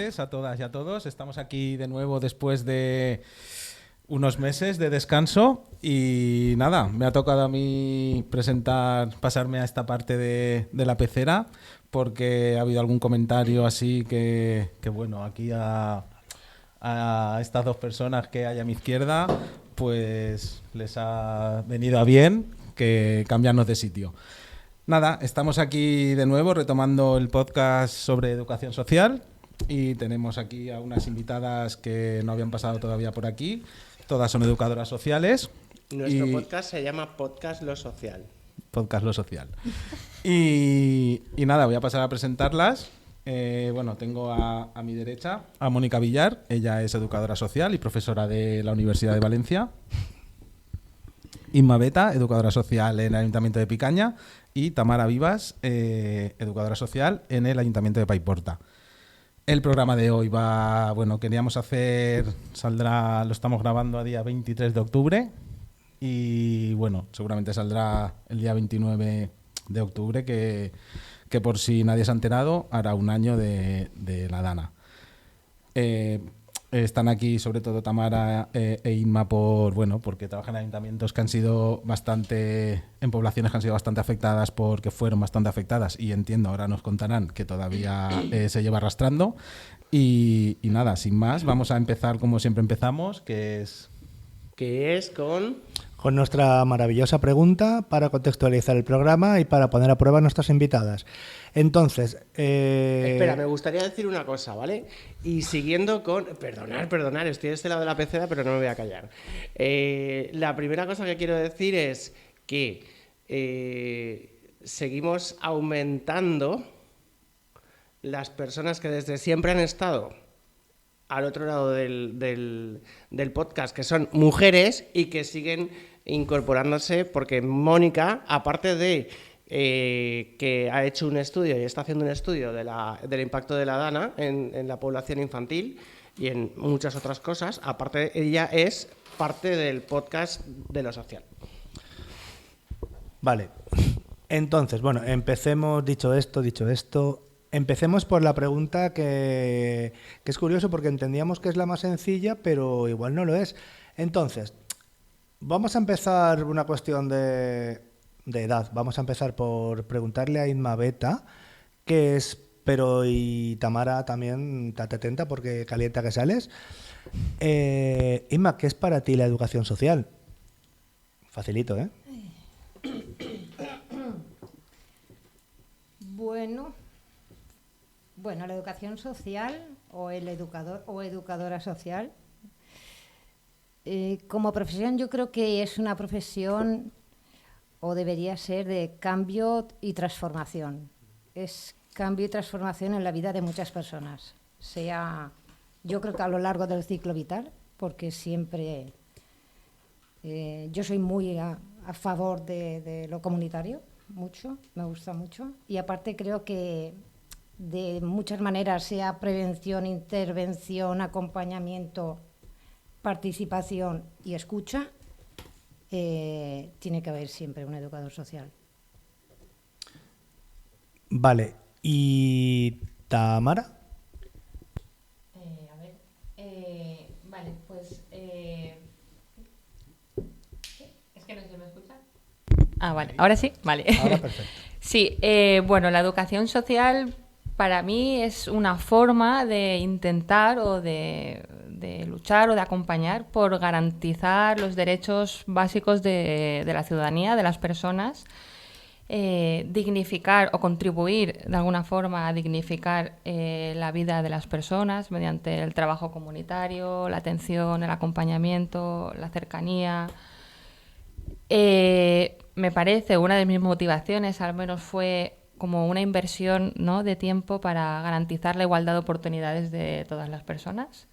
noches a todas y a todos. Estamos aquí de nuevo después de unos meses de descanso y nada, me ha tocado a mí pasarme a esta parte de la pecera porque ha habido algún comentario así que bueno, aquí a estas dos personas que hay a mi izquierda pues les ha venido a bien que cambiarnos de sitio. Nada, estamos aquí de nuevo retomando el podcast sobre educación social y tenemos aquí a unas invitadas que no habían pasado todavía por aquí. Todas son educadoras sociales. Nuestro podcast se llama Podcast Lo Social. Podcast Lo Social. Y nada, voy a pasar a presentarlas. Bueno, tengo a mi derecha a Mónica Villar. Ella es educadora social y profesora de la Universidad de Valencia. Inma Beta, educadora social en el Ayuntamiento de Picaña. Y Tamara Vivas, educadora social en el Ayuntamiento de Paiporta. El programa de hoy queríamos hacer, lo estamos grabando a día 23 de octubre y bueno, seguramente saldrá el día 29 de octubre, que por si nadie se ha enterado, hará un año de la Dana. Están aquí sobre todo Tamara e Inma porque trabajan en ayuntamientos que han sido en poblaciones que han sido bastante afectadas porque fueron bastante afectadas y entiendo, ahora nos contarán que todavía se lleva arrastrando y nada, sin más, vamos a empezar como siempre empezamos, que es con nuestra maravillosa pregunta para contextualizar el programa y para poner a prueba a nuestras invitadas. Entonces... Espera, me gustaría decir una cosa, ¿vale? Y siguiendo con... Perdonar, estoy de este lado de la pecera, pero no me voy a callar. La primera cosa que quiero decir es que seguimos aumentando las personas que desde siempre han estado al otro lado del podcast, que son mujeres y que siguen incorporándose, porque Mónica, aparte de que ha hecho un estudio y está haciendo un estudio del impacto de la Dana en la población infantil y en muchas otras cosas, aparte ella es parte del podcast de lo social. Vale, entonces, bueno, dicho esto, empecemos por la pregunta que es curioso porque entendíamos que es la más sencilla, pero igual no lo es. Entonces, vamos a empezar una cuestión de edad. Vamos a empezar por preguntarle a Inma Beta qué es, y Tamara también, estate atenta porque calienta que sales. Inma, ¿qué es para ti la educación social? Facilito, ¿eh? Bueno, la educación social o el educador o educadora social, como profesión yo creo que es una profesión o debería ser de cambio y transformación. Es cambio y transformación en la vida de muchas personas. Yo creo que a lo largo del ciclo vital, porque siempre yo soy muy a favor de lo comunitario, me gusta mucho. Y aparte creo que de muchas maneras, sea prevención, intervención, acompañamiento, participación y escucha, tiene que haber siempre un educador social. Vale, ¿y Tamara? Vale, pues... Es que no se me escucha. Vale, ahora sí, vale. Ahora perfecto. Sí, la educación social para mí es una forma de intentar o de luchar o de acompañar por garantizar los derechos básicos de la ciudadanía, de las personas, dignificar o contribuir de alguna forma a dignificar la vida de las personas mediante el trabajo comunitario, la atención, el acompañamiento, la cercanía. Me parece, una de mis motivaciones al menos fue como una inversión, ¿no?, de tiempo para garantizar la igualdad de oportunidades de todas las personas.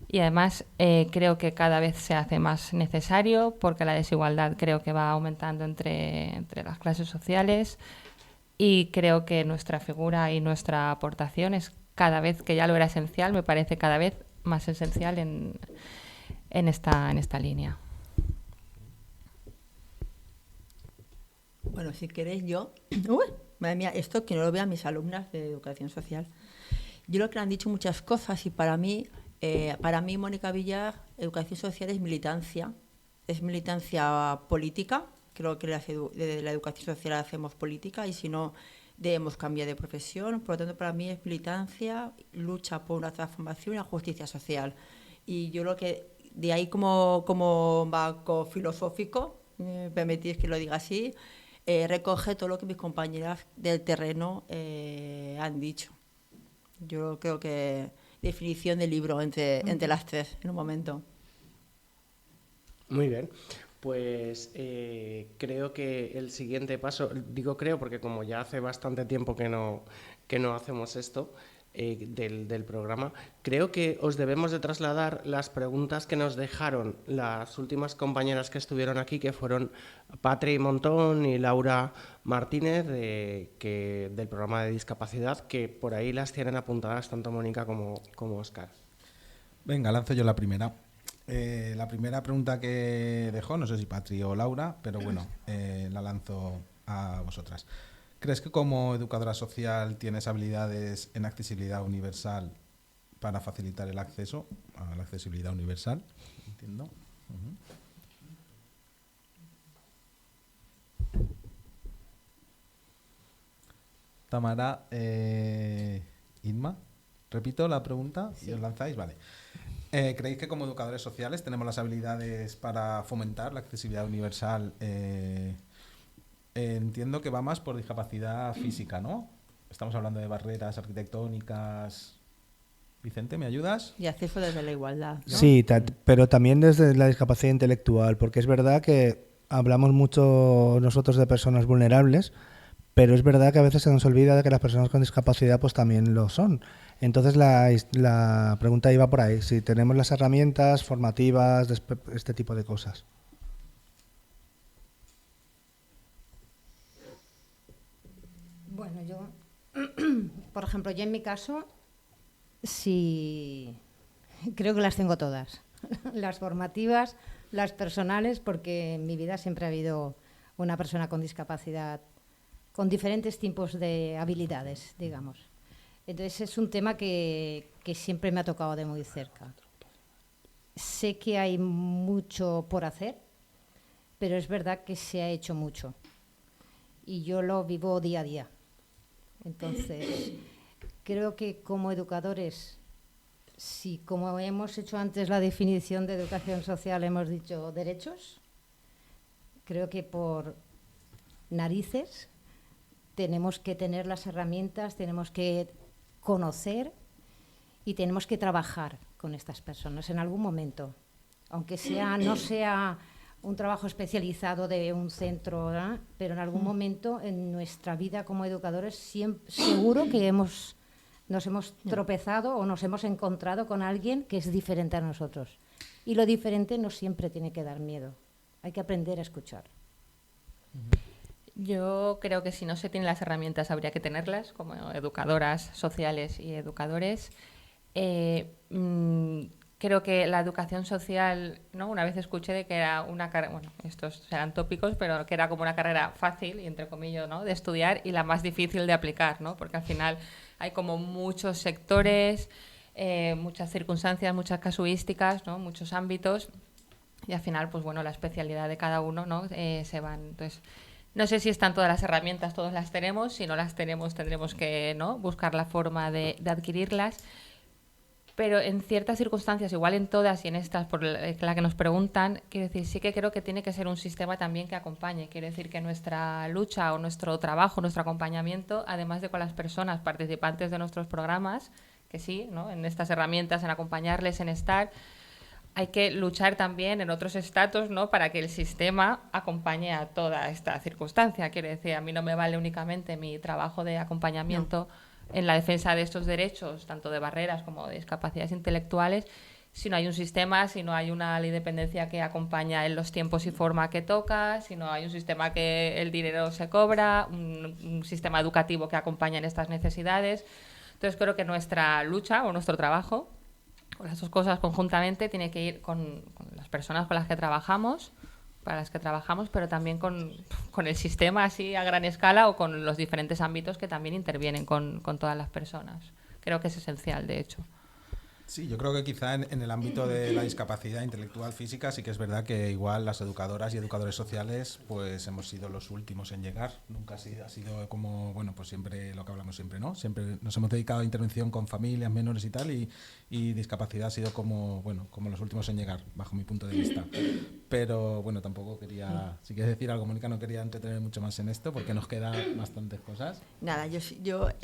Y además creo que cada vez se hace más necesario porque la desigualdad creo que va aumentando entre las clases sociales y creo que nuestra figura y nuestra aportación es cada vez, que ya lo era esencial, me parece cada vez más esencial en esta línea. Bueno, si queréis yo... Uy, madre mía, esto que no lo vean mis alumnas de educación social. Yo creo que le han dicho muchas cosas y para mí, Mónica Villar, educación social es militancia política. Creo que desde la educación social hacemos política y si no debemos cambiar de profesión. Por lo tanto, para mí es militancia, lucha por una transformación y una justicia social. Y yo creo que de ahí como marco filosófico, me permitís que lo diga así, recoge todo lo que mis compañeras del terreno han dicho. Yo creo que definición de libro entre las tres en un momento. Muy bien. Pues creo que el siguiente paso, digo creo porque como ya hace bastante tiempo que no hacemos esto del programa, creo que os debemos de trasladar las preguntas que nos dejaron las últimas compañeras que estuvieron aquí, que fueron Patri Montón y Laura Martínez del programa de discapacidad, que por ahí las tienen apuntadas tanto Mónica como Óscar. Venga, lanzo yo la primera. La primera pregunta que dejó, no sé si Patri o Laura, pero bueno, la lanzo a vosotras. ¿Crees que como educadora social tienes habilidades en accesibilidad universal para facilitar el acceso a la accesibilidad universal? Entiendo. Tamara, Inma, repito la pregunta y os lanzáis, vale. ¿Creéis que como educadores sociales tenemos las habilidades para fomentar la accesibilidad universal? Entiendo que va más por discapacidad física, ¿no? Estamos hablando de barreras arquitectónicas. Vicente, ¿me ayudas? Y acceso desde la igualdad, ¿no? Sí, pero también desde la discapacidad intelectual, porque es verdad que hablamos mucho nosotros de personas vulnerables, pero es verdad que a veces se nos olvida de que las personas con discapacidad pues también lo son. Entonces la pregunta iba por ahí, si tenemos las herramientas formativas, este tipo de cosas. Bueno, yo, por ejemplo, yo en mi caso, sí, creo que las tengo todas. Las formativas, las personales, porque en mi vida siempre ha habido una persona con discapacidad, con diferentes tipos de habilidades, digamos. Entonces es un tema que siempre me ha tocado de muy cerca. Sé que hay mucho por hacer, pero es verdad que se ha hecho mucho. Y yo lo vivo día a día. Entonces, creo que como educadores, si como hemos hecho antes la definición de educación social, hemos dicho derechos, creo que por narices tenemos que tener las herramientas, tenemos que conocer y tenemos que trabajar con estas personas en algún momento, aunque no sea un trabajo especializado de un centro, ¿no? Pero en algún momento en nuestra vida como educadores seguro que nos hemos tropezado o nos hemos encontrado con alguien que es diferente a nosotros. Y lo diferente no siempre tiene que dar miedo, hay que aprender a escuchar. Yo creo que si no se tienen las herramientas habría que tenerlas como educadoras sociales y educadores. Creo que la educación social, ¿no? Una vez escuché de que era una carrera, bueno, estos serán tópicos, pero que era como una carrera fácil, y entre comillas, ¿no? De estudiar y la más difícil de aplicar, ¿no? Porque al final hay como muchos sectores, muchas circunstancias, muchas casuísticas, ¿no? Muchos ámbitos y al final, pues bueno, la especialidad de cada uno, ¿no? Se van. Entonces, no sé si están todas las herramientas, todas las tenemos. Si no las tenemos, tendremos que, ¿no? Buscar la forma de adquirirlas. Pero en ciertas circunstancias, igual en todas y en estas, por la que nos preguntan, quiero decir, sí que creo que tiene que ser un sistema también que acompañe. Quiero decir que nuestra lucha o nuestro trabajo, nuestro acompañamiento, además de con las personas participantes de nuestros programas, que sí, ¿no? En estas herramientas, en acompañarles, en estar, hay que luchar también en otros estratos, ¿no? Para que el sistema acompañe a toda esta circunstancia. Quiero decir, a mí no me vale únicamente mi trabajo de acompañamiento en la defensa de estos derechos, tanto de barreras como de discapacidades intelectuales, si no hay un sistema, si no hay una ley de dependencia que acompaña en los tiempos y forma que toca, si no hay un sistema que el dinero se cobra, un sistema educativo que acompaña en estas necesidades. Entonces creo que nuestra lucha o nuestro trabajo, con las dos cosas conjuntamente, tiene que ir con las personas con las que trabajamos, para las que trabajamos, pero también con el sistema así a gran escala o con los diferentes ámbitos que también intervienen con todas las personas creo que es esencial, de hecho. Sí, yo creo que quizá en el ámbito de la discapacidad intelectual física sí que es verdad que igual las educadoras y educadores sociales pues hemos sido los últimos en llegar. Nunca ha sido como, bueno, pues siempre lo que hablamos siempre, ¿no? Siempre nos hemos dedicado a intervención con familias menores y tal y discapacidad ha sido como, bueno, como los últimos en llegar, bajo mi punto de vista. Pero bueno, tampoco quería, si quieres decir algo, Mónica, no quería entretener mucho más en esto porque nos quedan bastantes cosas. Nada, yo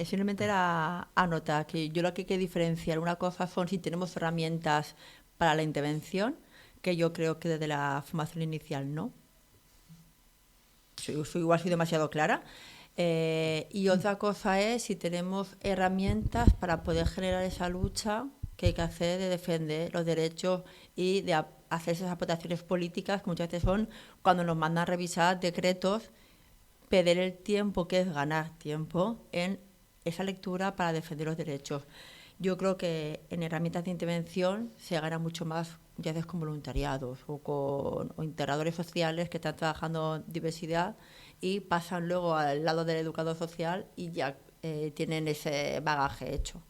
simplemente era anotar que yo lo que hay que diferenciar una cosa son si tenemos herramientas para la intervención, que yo creo que desde la formación inicial no. Igual soy demasiado clara. Y otra cosa es si tenemos herramientas para poder generar esa lucha que hay que hacer de defender los derechos y de hacer esas aportaciones políticas que muchas veces son cuando nos mandan a revisar decretos, perder el tiempo, que es ganar tiempo en esa lectura para defender los derechos. Yo creo que en herramientas de intervención se gana mucho más, ya veces con voluntariados o integradores sociales que están trabajando en diversidad y pasan luego al lado del educador social y ya tienen ese bagaje hecho.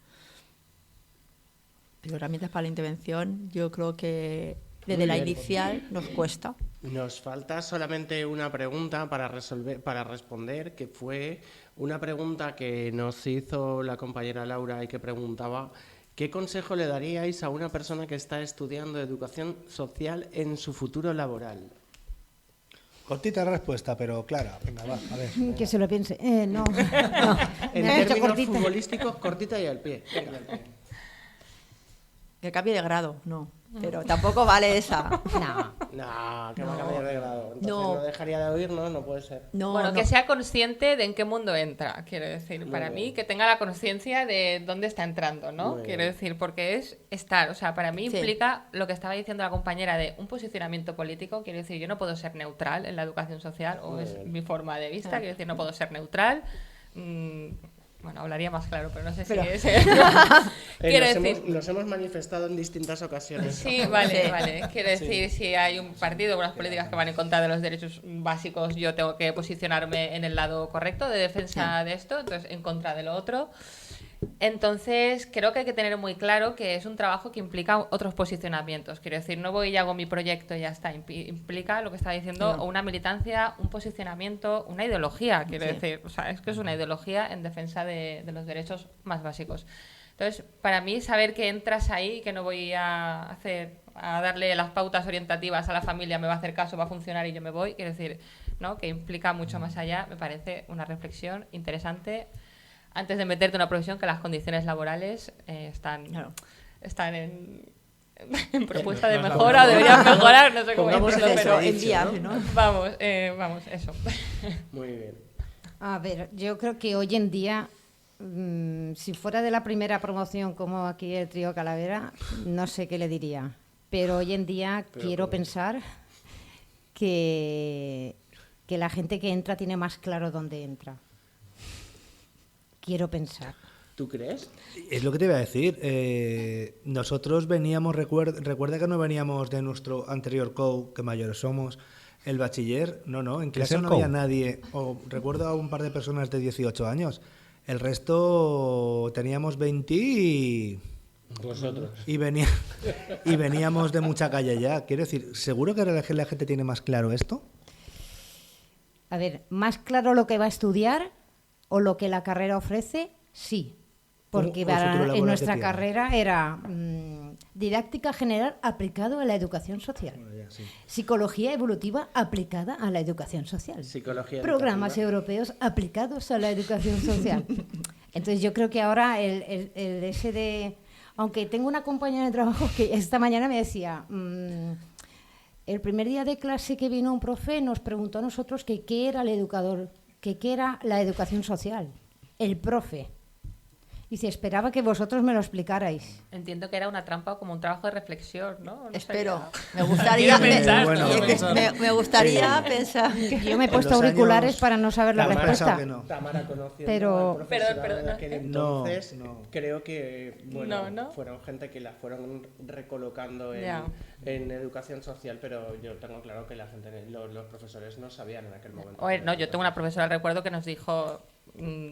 Pero herramientas para la intervención, yo creo que desde la inicial nos cuesta. Nos falta solamente una pregunta para responder, que fue una pregunta que nos hizo la compañera Laura y que preguntaba: ¿qué consejo le daríais a una persona que está estudiando educación social en su futuro laboral? Cortita respuesta, pero clara. Venga, va, a ver. Que se lo piense. No. En Me ha hecho términos cortita. futbolísticos, cortita y al pie. Que cambie de grado, no. Pero tampoco vale esa. No. No, que va a cambiar de grado. Entonces No. no dejaría de oírnos, no puede ser. No, Bueno, no. que sea consciente de en qué mundo entra, quiero decir. Muy Para bien. mí, que tenga la conciencia de dónde está entrando, ¿no? Muy Quiero bien. decir, porque es estar, o sea, para mí Sí. implica lo que estaba diciendo la compañera de un posicionamiento político. Quiero decir, yo no puedo ser neutral en la educación social, o Muy es bien. mi forma de vista, quiero decir, no puedo ser neutral. Bueno, hablaría más claro, pero no sé si es... Quiero decir... Nos hemos manifestado en distintas ocasiones. Sí, vale, Sí. vale. Quiero decir, si hay un partido con las políticas que van en contra de los derechos básicos, yo tengo que posicionarme en el lado correcto de defensa de esto, entonces en contra de lo otro. Entonces, creo que hay que tener muy claro que es un trabajo que implica otros posicionamientos. Quiero decir, no voy y hago mi proyecto y ya está. Implica lo que está diciendo, No. o una militancia, un posicionamiento, una ideología, quiero Sí. decir. O sea, es que es una ideología en defensa de los derechos más básicos. Entonces, para mí, saber que entras ahí, que no voy a darle las pautas orientativas a la familia, me va a hacer caso, va a funcionar y yo me voy, quiero decir, ¿no? Que implica mucho más allá, me parece una reflexión interesante antes de meterte en una profesión que las condiciones laborales están en propuesta de no es la mejora, mejor. deberían mejorar, no sé cómo Pongamos decirlo, el pero dicho, enviable, ¿no? vamos, eso. Muy bien. A ver, yo creo que hoy en día, si fuera de la primera promoción como aquí el trío Calavera, no sé qué le diría. Pero hoy en día quiero pensar que la gente que entra tiene más claro dónde entra. Quiero pensar. ¿Tú crees? Es lo que te iba a decir. Nosotros veníamos, recuerda que no veníamos de nuestro anterior COU, que mayores somos, el bachiller. No, en ¿Qué es clase el no COU? había nadie. Recuerdo a un par de personas de 18 años. El resto teníamos 20 Vosotros. y veníamos de mucha calle ya. Quiero decir, ¿seguro que la gente tiene más claro esto? A ver, más claro lo que va a estudiar o lo que la carrera ofrece, sí. Porque O futuro laboral en nuestra que tiene. carrera era didáctica general aplicado a la educación social. Psicología evolutiva aplicada a la educación social. Psicología Programas educativa. europeos aplicados a la educación social. Entonces yo creo que ahora el ese de... Aunque tengo una compañera de trabajo que esta mañana me decía... el primer día de clase que vino un profe nos preguntó a nosotros que qué era el educador, que qué era la educación social. El profe. Dice, esperaba que vosotros me lo explicarais. Entiendo que era una trampa como un trabajo de reflexión, ¿no? No Espero. sabía. Me gustaría, Quiero pensar, bueno, me gustaría pensar. Yo me he En puesto los auriculares años- para no saber la Tamara respuesta. sabe que no. Tamara conociendo Pero- al profesorado Perdón, de aquel no. entonces, No. creo que bueno, No. fueron gente que la fueron recolocando Ya. en educación social, pero yo tengo claro que la gente, los profesores no sabían en aquel momento. A ver, no, yo tengo una profesora, recuerdo, que nos dijo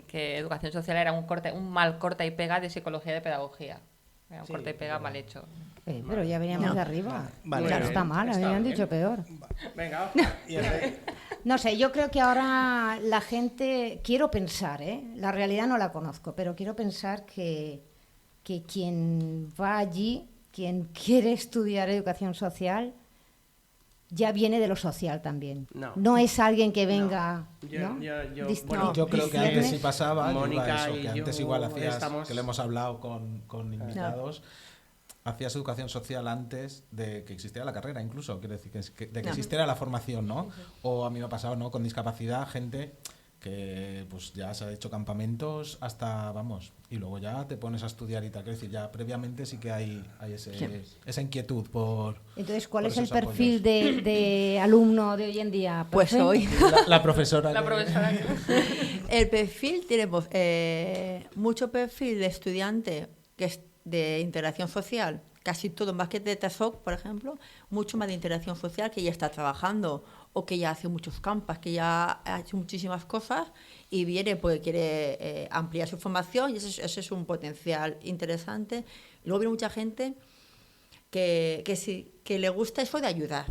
que educación social era un mal corta y pega de psicología de pedagogía. Era un corta y pega mal hecho. Pero ya veníamos de arriba. Vale. Ya no está mal, Está habían bien. dicho peor. Venga, No sé, yo creo que ahora la gente, quiero pensar, la realidad no la conozco, pero quiero pensar que quien va allí, quien quiere estudiar educación social, ya viene de lo social también. No. Es alguien que venga, Yo- ¿no? yo- Dis- bueno, no, Yo creo que discierne. antes sí pasaba, Mónica iba a eso, y que yo antes igual hacías, estamos- que lo hemos hablado con invitados, hacías educación social antes de que existiera la carrera incluso, quiero decir, de que No. existiera la formación, ¿no? O a mí me ha pasado, ¿no? Con discapacidad, gente que pues ya se ha hecho campamentos hasta, vamos, y luego ya te pones a estudiar y tal, quiero decir, ya previamente sí que hay esa inquietud por... Entonces, ¿cuál por es el esos perfil de alumno de hoy en día? Pues ¿Profe? hoy. La profesora... La que- profesora. El perfil, tenemos mucho perfil de estudiante que es de integración social, casi todo, más que de TESOC, por ejemplo, mucho más de integración social, que ya está trabajando o que ya hace muchos campos, que ya ha hecho muchísimas cosas y viene porque quiere ampliar su formación y ese es un potencial interesante. Luego viene mucha gente que le gusta eso de ayudar,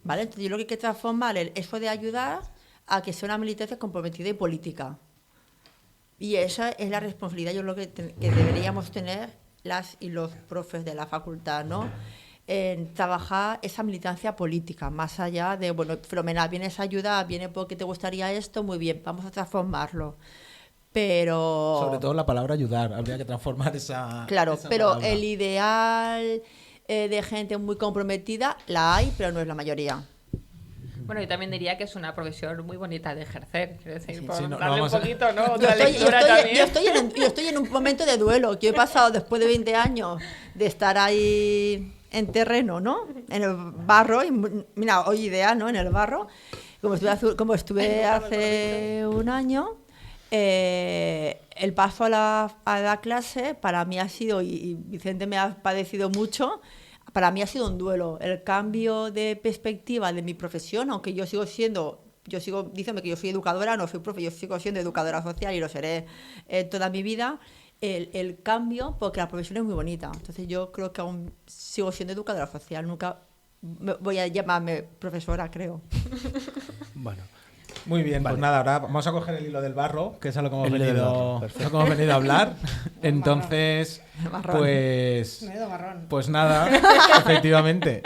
¿vale? Entonces yo creo que hay que transformar el eso de ayudar a que sea una militancia comprometida y política. Y esa es la responsabilidad, yo creo que deberíamos tener las y los profes de la facultad, ¿no? En trabajar esa militancia política, más allá de, bueno, fenomenal, vienes a ayudar, viene porque te gustaría esto, muy bien, vamos a transformarlo. Pero... Sobre todo la palabra ayudar, habría que transformar esa... Claro, esa pero palabra. el ideal de gente muy comprometida la hay, pero no es la mayoría. Bueno, yo también diría que es una profesión muy bonita de ejercer. Quiero decir, por sí, no darle un vamos a- poquito, ¿no? Yo Otra estoy, lectura también. yo estoy en un momento de duelo. Yo he pasado después de 20 años de estar ahí en terreno, ¿no? En el barro. Y, mira, hoy ideal, ¿no? En el barro. Como estuve hace un año, el paso a la clase para mí ha sido, y Vicente me ha padecido mucho, para mí ha sido un duelo. El cambio de perspectiva de mi profesión, aunque yo sigo diciendo que yo soy educadora, no soy profe, yo sigo siendo educadora social y lo seré toda mi vida. El cambio, porque la profesión es muy bonita. Entonces yo creo que aún sigo siendo educadora social. Nunca voy a llamarme profesora, creo. Bueno, Muy bien, Vale. pues nada, ahora vamos a coger el hilo del barro, que es a lo que hemos, El hilo del barro, venido, perfecto. lo que hemos venido a hablar. Entonces, Marrón. pues... Menudo marrón. Pues nada, efectivamente.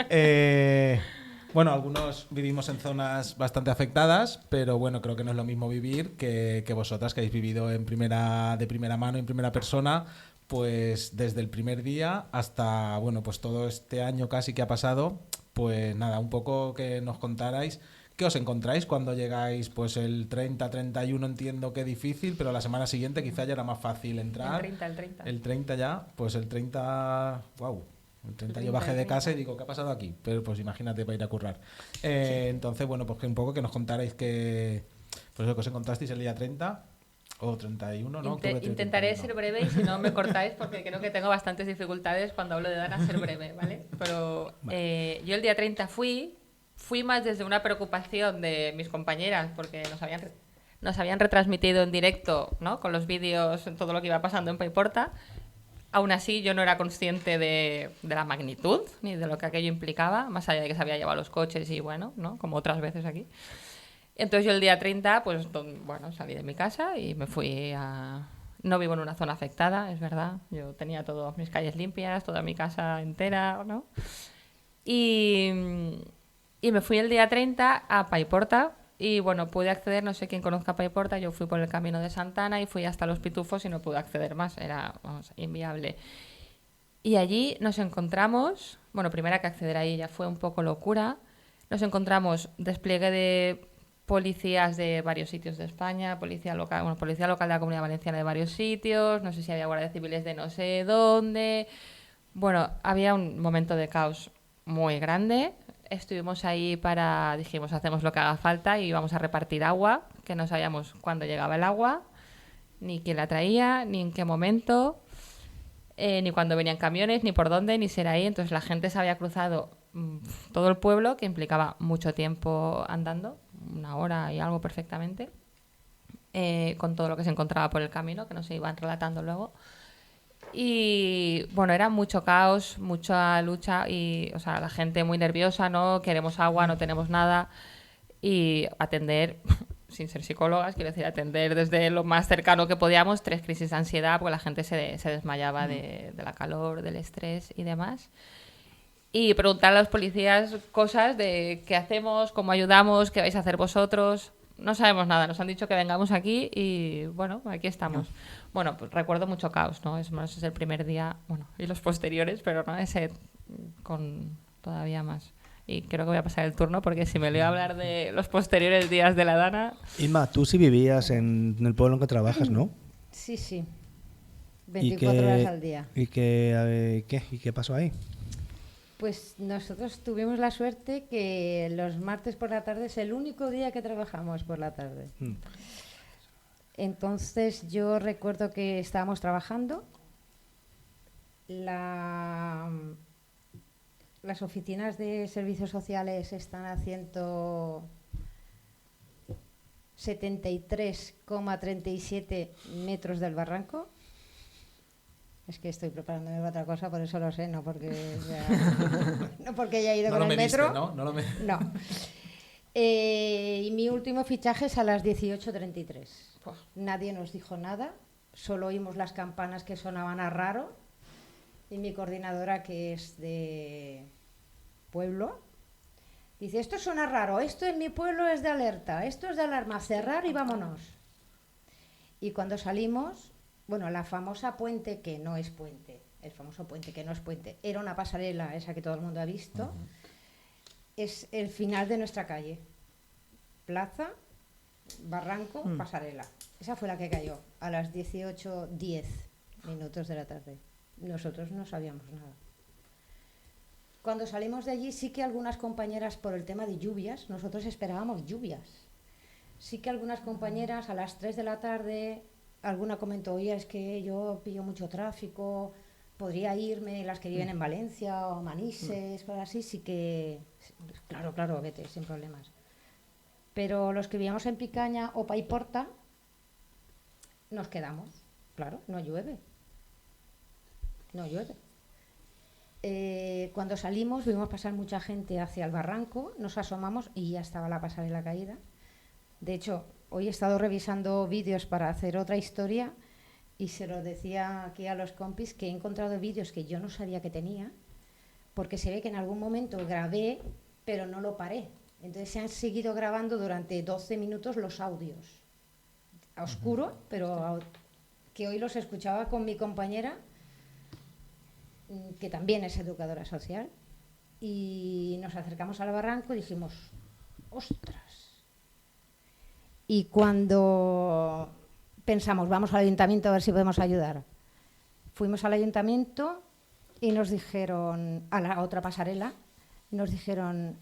Bueno, algunos vivimos en zonas bastante afectadas, pero bueno, creo que no es lo mismo vivir que vosotras que habéis vivido de primera mano, en primera persona, pues desde el primer día hasta, bueno, pues todo este año casi que ha pasado. Pues nada, un poco que nos contarais qué os encontráis cuando llegáis, pues el 30, 31 entiendo que difícil, pero la semana siguiente quizá ya era más fácil entrar. El 30. El 30 ya, pues el 30, wow, el 30 yo bajé de casa y digo, ¿qué ha pasado aquí? Pero pues imagínate para ir a currar. Entonces, bueno, pues que un poco que nos contarais que, pues lo que os encontrasteis el día 30 o 31, ¿no? Octubre, Intentaré 31. ser breve y si no me cortáis porque creo que tengo bastantes dificultades cuando hablo de Dana ser breve, ¿vale? Pero yo el día 30 fui más desde una preocupación de mis compañeras porque nos habían retransmitido en directo, ¿no? Con los vídeos, todo lo que iba pasando en Paiporta. Aún así, yo no era consciente de la magnitud ni de lo que aquello implicaba, más allá de que se había llevado los coches y bueno, ¿no? Como otras veces aquí. Entonces yo el día 30, pues bueno, salí de mi casa y me fui a... No vivo en una zona afectada, es verdad. Yo tenía todas mis calles limpias, toda mi casa entera, ¿no? Y me fui el día 30 a Paiporta y bueno, pude acceder, no sé quién conozca Paiporta, yo fui por el camino de Santana y fui hasta Los Pitufos y no pude acceder más, era inviable. Y allí nos encontramos, bueno, primero que acceder ahí ya fue un poco locura, nos encontramos despliegue de policías de varios sitios de España, policía local de la Comunidad Valenciana de varios sitios, no sé si había guardias civiles de no sé dónde. Bueno, había un momento de caos muy grande. Estuvimos ahí dijimos, hacemos lo que haga falta y vamos a repartir agua, que no sabíamos cuándo llegaba el agua, ni quién la traía, ni en qué momento, ni cuándo venían camiones, ni por dónde, ni si era ahí. Entonces la gente se había cruzado todo el pueblo, que implicaba mucho tiempo andando, 1 hora y algo perfectamente. con todo lo que se encontraba por el camino, que nos iban relatando luego. Y bueno, era mucho caos, mucha lucha y, o sea, la gente muy nerviosa, ¿no? Queremos agua, no tenemos nada. Y atender, sin ser psicólogas, quiero decir, atender desde lo más cercano que podíamos, 3 crisis de ansiedad, porque la gente se desmayaba de la calor, del estrés y demás. Y preguntar a los policías cosas de qué hacemos, cómo ayudamos, qué vais a hacer vosotros. No sabemos nada, nos han dicho que vengamos aquí y bueno, aquí estamos. Bueno, pues recuerdo mucho caos, ¿no? Es más, es el primer día, bueno, y los posteriores, pero no ese con todavía más. Y creo que voy a pasar el turno porque si me leo a hablar de los posteriores días de la Dana... Inma, tú sí vivías en el pueblo en que trabajas, ¿no? Sí, sí. 24 horas al día. ¿Y qué pasó ahí? Pues nosotros tuvimos la suerte que los martes por la tarde es el único día que trabajamos por la tarde. Entonces yo recuerdo que estábamos trabajando. Las oficinas de servicios sociales están a 173,37 metros del barranco. Es que estoy preparándome para otra cosa, por eso lo sé, no porque haya ido No con lo el mediste, metro. ¿no? No. Y mi último fichaje es a las 18:33. Nadie nos dijo nada, solo oímos las campanas que sonaban a raro. Y mi coordinadora, que es de pueblo, dice, esto suena raro, esto en mi pueblo es de alerta, esto es de alarma, cerrar y vámonos. Y cuando salimos, bueno, la famosa puente que no es puente, el famoso puente que no es puente, era una pasarela, esa que todo el mundo ha visto, es el final de nuestra calle. Plaza, barranco, pasarela. Esa fue la que cayó a las 18:10 minutos de la tarde. Nosotros no sabíamos nada. Cuando salimos de allí sí que algunas compañeras, por el tema de lluvias, nosotros esperábamos lluvias. Sí que algunas compañeras a las 3 de la tarde, alguna comentó, oye, es que yo pillo mucho tráfico, podría irme, las que viven en Valencia o Manises, cosas así, sí que, claro, vete, sin problemas. Pero los que vivíamos en Picaña o Paiporta, nos quedamos, claro, no llueve. Cuando salimos vimos pasar mucha gente hacia el barranco, nos asomamos y ya estaba la pasarela caída. De hecho, hoy he estado revisando vídeos para hacer otra historia y se lo decía aquí a los compis que he encontrado vídeos que yo no sabía que tenía, porque se ve que en algún momento grabé, pero no lo paré. Entonces se han seguido grabando durante 12 minutos los audios. A oscuro, pero que hoy los escuchaba con mi compañera, que también es educadora social, y nos acercamos al barranco y dijimos, ¡ostras! Y cuando pensamos, vamos al ayuntamiento a ver si podemos ayudar, fuimos al ayuntamiento y nos dijeron, a la otra pasarela, nos dijeron,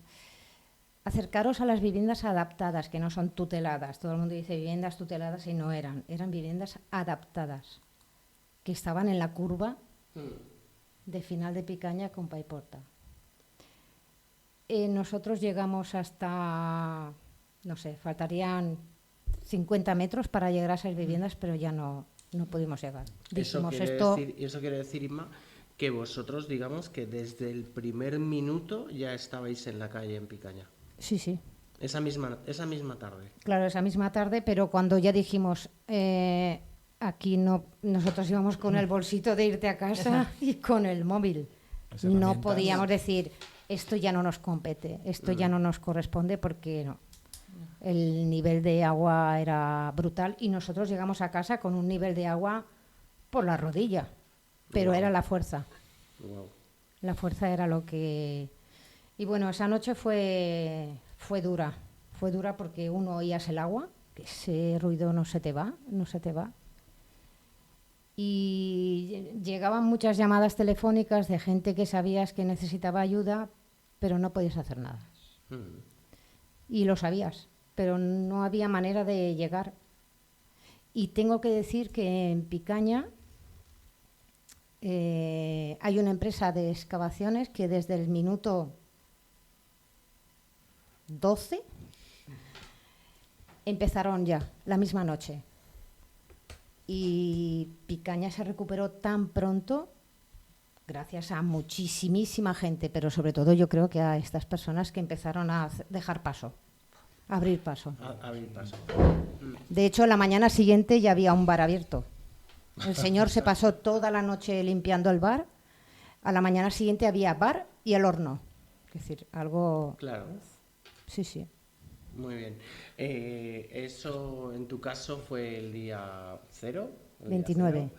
acercaros a las viviendas adaptadas, que no son tuteladas. Todo el mundo dice viviendas tuteladas y no eran viviendas adaptadas, que estaban en la curva de final de Picaña con Paiporta. Nosotros llegamos hasta, no sé, faltarían 50 metros para llegar a esas viviendas, pero ya no pudimos llegar. Eso quiere decir, Inma, que vosotros, digamos, que desde el primer minuto ya estabais en la calle en Picaña. Sí, sí. Esa misma tarde. Claro, esa misma tarde, pero cuando ya dijimos, aquí no, nosotros íbamos con el bolsito de irte a casa y con el móvil. No podíamos decir, esto ya no nos compete, esto ya no nos corresponde, porque no. El nivel de agua era brutal y nosotros llegamos a casa con un nivel de agua por la rodilla, pero era la fuerza. La fuerza era lo que... Y bueno, esa noche fue dura porque uno oías el agua, que ese ruido no se te va. Y llegaban muchas llamadas telefónicas de gente que sabías que necesitaba ayuda, pero no podías hacer nada. Y lo sabías, pero no había manera de llegar. Y tengo que decir que en Picaña hay una empresa de excavaciones que desde el minuto 12 empezaron ya, la misma noche. Y Picaña se recuperó tan pronto, gracias a muchísima gente, pero sobre todo yo creo que a estas personas que empezaron a dejar paso, a abrir paso. Abrir paso. De hecho, la mañana siguiente ya había un bar abierto. El señor se pasó toda la noche limpiando el bar. A la mañana siguiente había bar y el horno. Es decir, algo... Claro. Sí, sí. Muy bien. Eso en tu caso fue el día 0. 29.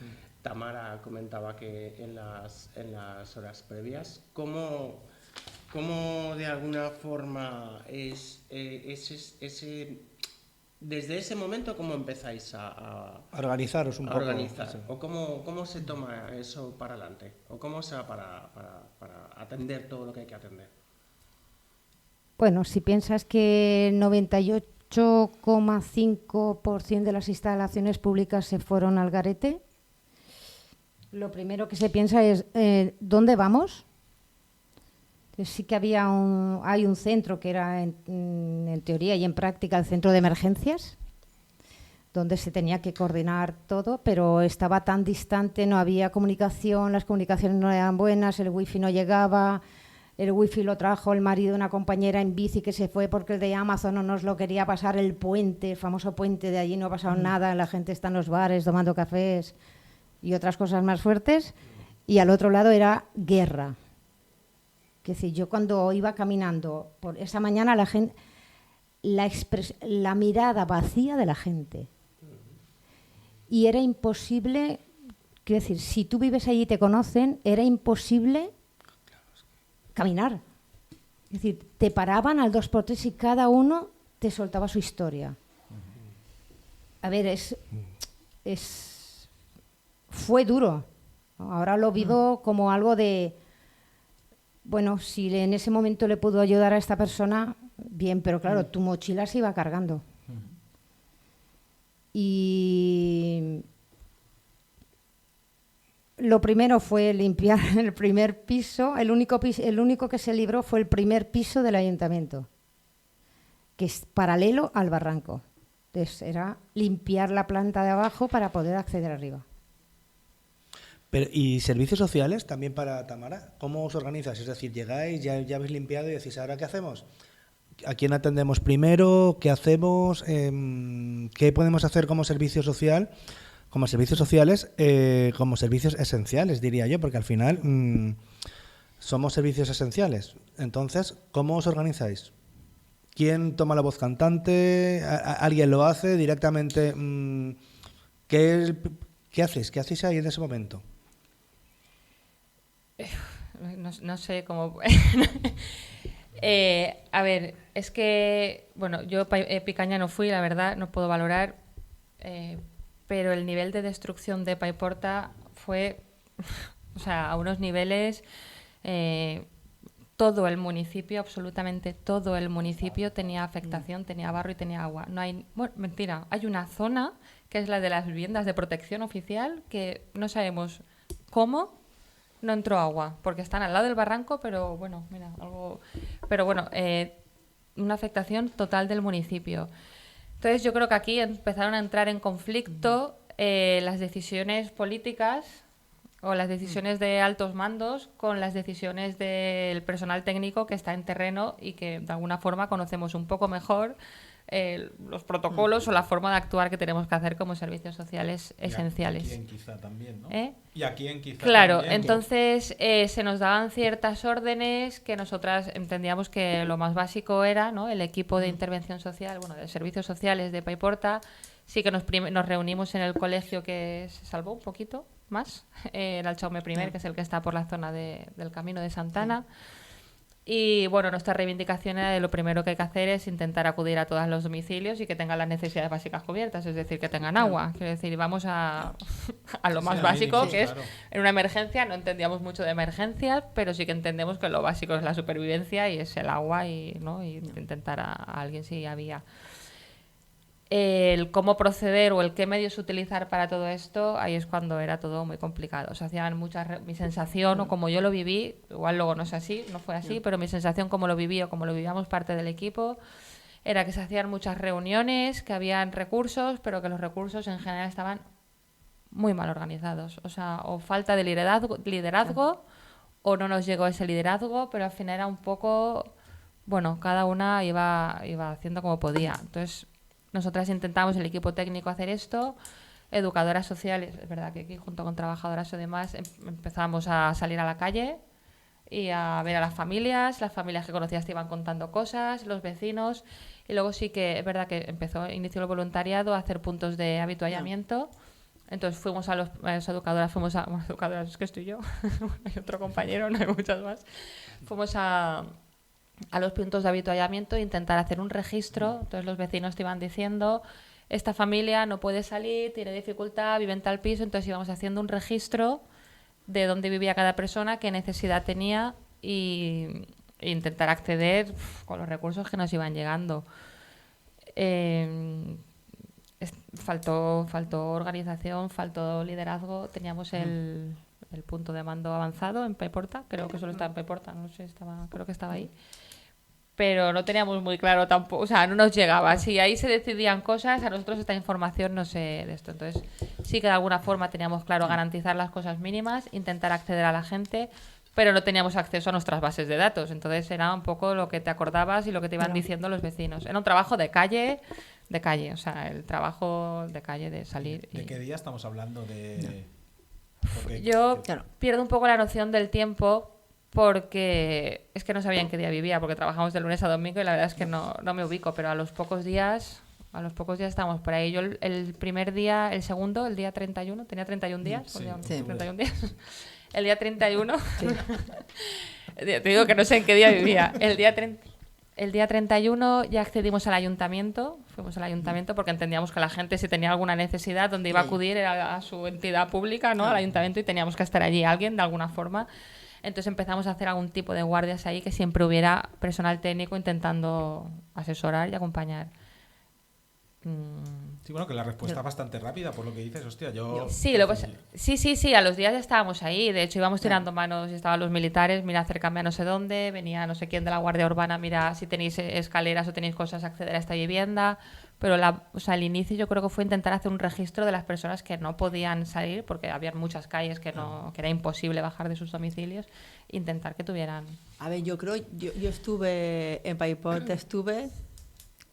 Tamara comentaba que en las horas previas, ¿cómo de alguna forma desde ese momento cómo empezáis a organizaros un poco? Organizar, Sí. o cómo se toma eso para adelante, o cómo se va para atender todo lo que hay que atender? Bueno, si piensas que el 98,5% de las instalaciones públicas se fueron al garete, lo primero que se piensa es ¿dónde vamos? Entonces, sí que hay un centro que era en teoría y en práctica el centro de emergencias, donde se tenía que coordinar todo, pero estaba tan distante, no había comunicación, las comunicaciones no eran buenas, el wifi no llegaba. El wifi lo trajo el marido de una compañera en bici que se fue porque el de Amazon no nos lo quería pasar, el puente, el famoso puente de allí, no ha pasado nada, la gente está en los bares tomando cafés y otras cosas más fuertes. Y al otro lado era guerra. Es decir, yo cuando iba caminando por esa mañana, la mirada vacía de la gente. Y era imposible, quiero decir, si tú vives allí y te conocen, era imposible caminar. Es decir, te paraban al 2x3 y cada uno te soltaba su historia. A ver, fue duro. Ahora lo vivo como algo de, bueno, si en ese momento le pudo ayudar a esta persona, bien, pero claro, tu mochila se iba cargando. Y lo primero fue limpiar el primer piso. El único que se libró fue el primer piso del ayuntamiento, que es paralelo al barranco. Entonces era limpiar la planta de abajo para poder acceder arriba. Pero, ¿y servicios sociales también para Tamara? ¿Cómo os organizáis? Es decir, llegáis, ya habéis limpiado y decís, ¿ahora qué hacemos? ¿A quién atendemos primero? ¿Qué hacemos? ¿Qué podemos hacer como servicio social? Como servicios sociales, como servicios esenciales, diría yo, porque al final somos servicios esenciales. Entonces, ¿cómo os organizáis? ¿Quién toma la voz cantante? ¿Alguien lo hace directamente? ¿Qué hacéis? ¿Qué hacéis ahí en ese momento? No sé cómo... a ver, es que, bueno, yo Picaña no fui, la verdad, no puedo valorar, pero el nivel de destrucción de Paiporta fue, o sea, a unos niveles... todo el municipio, absolutamente todo el municipio tenía afectación, tenía barro y tenía agua. No hay, bueno, mentira, hay una zona que es la de las viviendas de protección oficial que no sabemos cómo no entró agua, porque están al lado del barranco, pero bueno, mira, algo, pero bueno, una afectación total del municipio. Entonces yo creo que aquí empezaron a entrar en conflicto las decisiones políticas o las decisiones de altos mandos con las decisiones del personal técnico que está en terreno y que de alguna forma conocemos un poco mejor los protocolos o la forma de actuar que tenemos que hacer como servicios sociales esenciales. Y aquí en quizá también, ¿no? Y aquí en quizá claro, también. Entonces se nos daban ciertas órdenes que nosotras entendíamos que lo más básico era, ¿no? El equipo de intervención social, bueno, de servicios sociales de Paiporta. Sí que nos reunimos en el colegio que se salvó un poquito más, el Alchaume I, que es el que está por la zona del Camino de Santana. Y bueno, nuestra reivindicación era de lo primero que hay que hacer es intentar acudir a todos los domicilios y que tengan las necesidades básicas cubiertas, es decir, que tengan agua. Quiero decir, vamos a lo más básico, que es en una emergencia. No entendíamos mucho de emergencias, pero sí que entendemos que lo básico es la supervivencia y es el agua y, ¿no? Y intentar a alguien si había. El cómo proceder o el qué medios utilizar para todo esto, ahí es cuando era todo muy complicado. O sea, hacían mi sensación, o como yo lo viví, igual luego no es así, no fue así, pero mi sensación como lo viví o como lo vivíamos parte del equipo, era que se hacían muchas reuniones, que habían recursos, pero que los recursos en general estaban muy mal organizados. O sea, o falta de liderazgo o no nos llegó ese liderazgo, pero al final era un poco... Bueno, cada una iba haciendo como podía. Entonces, nosotras intentamos, el equipo técnico, hacer esto. Educadoras sociales, es verdad que aquí junto con trabajadoras o demás empezamos a salir a la calle y a ver a las familias que conocías te iban contando cosas, los vecinos, y luego sí que es verdad que inició el voluntariado a hacer puntos de habituallamiento. Entonces fuimos a las educadoras, educadoras, es que estoy yo, hay otro compañero, no hay muchas más, fuimos a los puntos de habituallamiento e intentar hacer un registro. Entonces los vecinos te iban diciendo, esta familia no puede salir, tiene dificultad, vive en tal piso, entonces íbamos haciendo un registro de dónde vivía cada persona, qué necesidad tenía e intentar acceder con los recursos que nos iban llegando. Faltó organización, faltó liderazgo. Teníamos el punto de mando avanzado en Paiporta, creo que solo estaba en Paiporta, no sé, creo que estaba ahí. Pero no teníamos muy claro tampoco, o sea, no nos llegaba. Si ahí se decidían cosas, a nosotros esta información no sé de esto. Entonces, sí que de alguna forma teníamos claro garantizar las cosas mínimas, intentar acceder a la gente, pero no teníamos acceso a nuestras bases de datos. Entonces, era un poco lo que te acordabas y lo que te iban diciendo los vecinos. Era un trabajo de calle, o sea, el trabajo de calle, de salir. ¿De qué día estamos hablando? Yo pierdo un poco la noción del tiempo, porque es que no sabía en qué día vivía, porque trabajamos de lunes a domingo y la verdad es que no me ubico, pero a los pocos días estábamos por ahí. Yo el primer día, el segundo, el día 31, tenía 31 días, Sí, 31 días. El día 31, te digo que no sé en qué día vivía. El día 31 ya accedimos al ayuntamiento, fuimos al ayuntamiento porque entendíamos que la gente, si tenía alguna necesidad, donde iba a acudir era a su entidad pública, ¿no? Al ayuntamiento, y teníamos que estar allí alguien de alguna forma. Entonces empezamos a hacer algún tipo de guardias ahí, que siempre hubiera personal técnico intentando asesorar y acompañar. Sí, bueno, que la respuesta es bastante rápida por lo que dices, hostia, yo... Sí, a los días ya estábamos ahí, de hecho íbamos tirando manos y estaban los militares, mira, acércame a no sé dónde, venía no sé quién de la Guardia Urbana, mira si tenéis escaleras o tenéis cosas a acceder a esta vivienda, pero el inicio yo creo que fue intentar hacer un registro de las personas que no podían salir, porque había muchas calles que era imposible bajar de sus domicilios, intentar que tuvieran... A ver, yo estuve en Paiporta,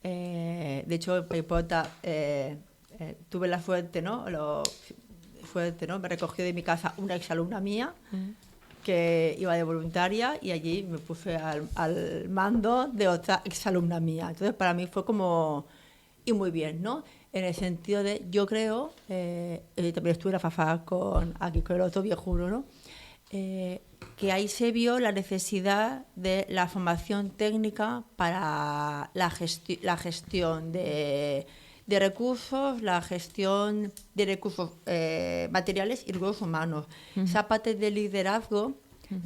de hecho, en Paiporta tuve la suerte, ¿no? Me recogió de mi casa una exalumna mía que iba de voluntaria y allí me puse al mando de otra exalumna mía. Entonces, para mí fue como... Y muy bien, ¿no? En el sentido de, yo creo, también estuve en la FAFA aquí con el otro viejuno, ¿no? Que ahí se vio la necesidad de la formación técnica para la gestión de recursos, la gestión de recursos materiales y recursos humanos. Esa parte de liderazgo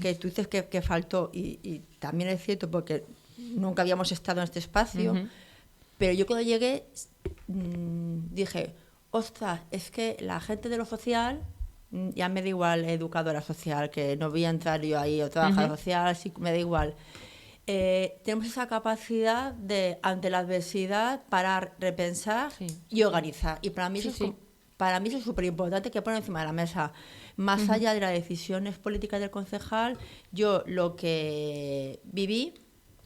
que tú dices que faltó, y también es cierto porque nunca habíamos estado en este espacio, pero yo cuando llegué dije, ostras, es que la gente de lo social... Ya me da igual educadora social, que no voy a entrar yo ahí, o trabajadora social, sí, me da igual. Tenemos esa capacidad de, ante la adversidad, parar, repensar y organizar. Y para mí eso es súper importante que poner encima de la mesa. Más allá de las decisiones políticas del concejal, yo lo que viví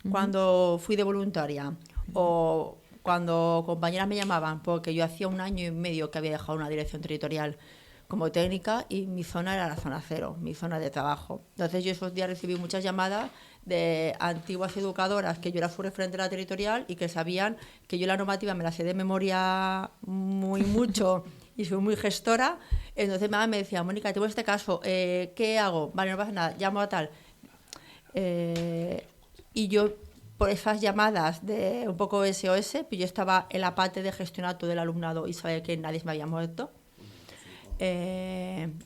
cuando fui de voluntaria o cuando compañeras me llamaban, porque yo hacía 1 año y medio que había dejado una dirección territorial como técnica y mi zona era la zona cero, mi zona de trabajo. Entonces yo esos días recibí muchas llamadas de antiguas educadoras que yo era su referente de la territorial y que sabían que yo la normativa me la sé de memoria muy mucho y soy muy gestora. Entonces me decía, Mónica, tengo este caso, ¿qué hago? Vale, no pasa nada, llamo a tal. Y yo, por esas llamadas de un poco SOS, pues yo estaba en la parte de gestionar todo el alumnado y sabía que nadie me había muerto.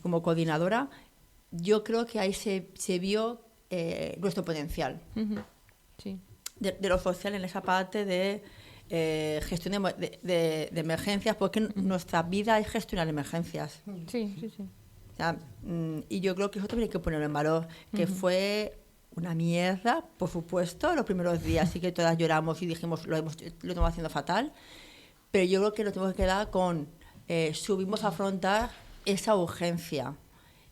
Como coordinadora, yo creo que ahí se vio nuestro potencial de lo social en esa parte de gestión de emergencias, porque nuestra vida es gestionar emergencias. Sí. O sea, y yo creo que eso también hay que ponerlo en valor, que fue una mierda, por supuesto, los primeros días sí que todas lloramos y dijimos lo estamos haciendo fatal, pero yo creo que nos tenemos que quedar con subimos a afrontar esa urgencia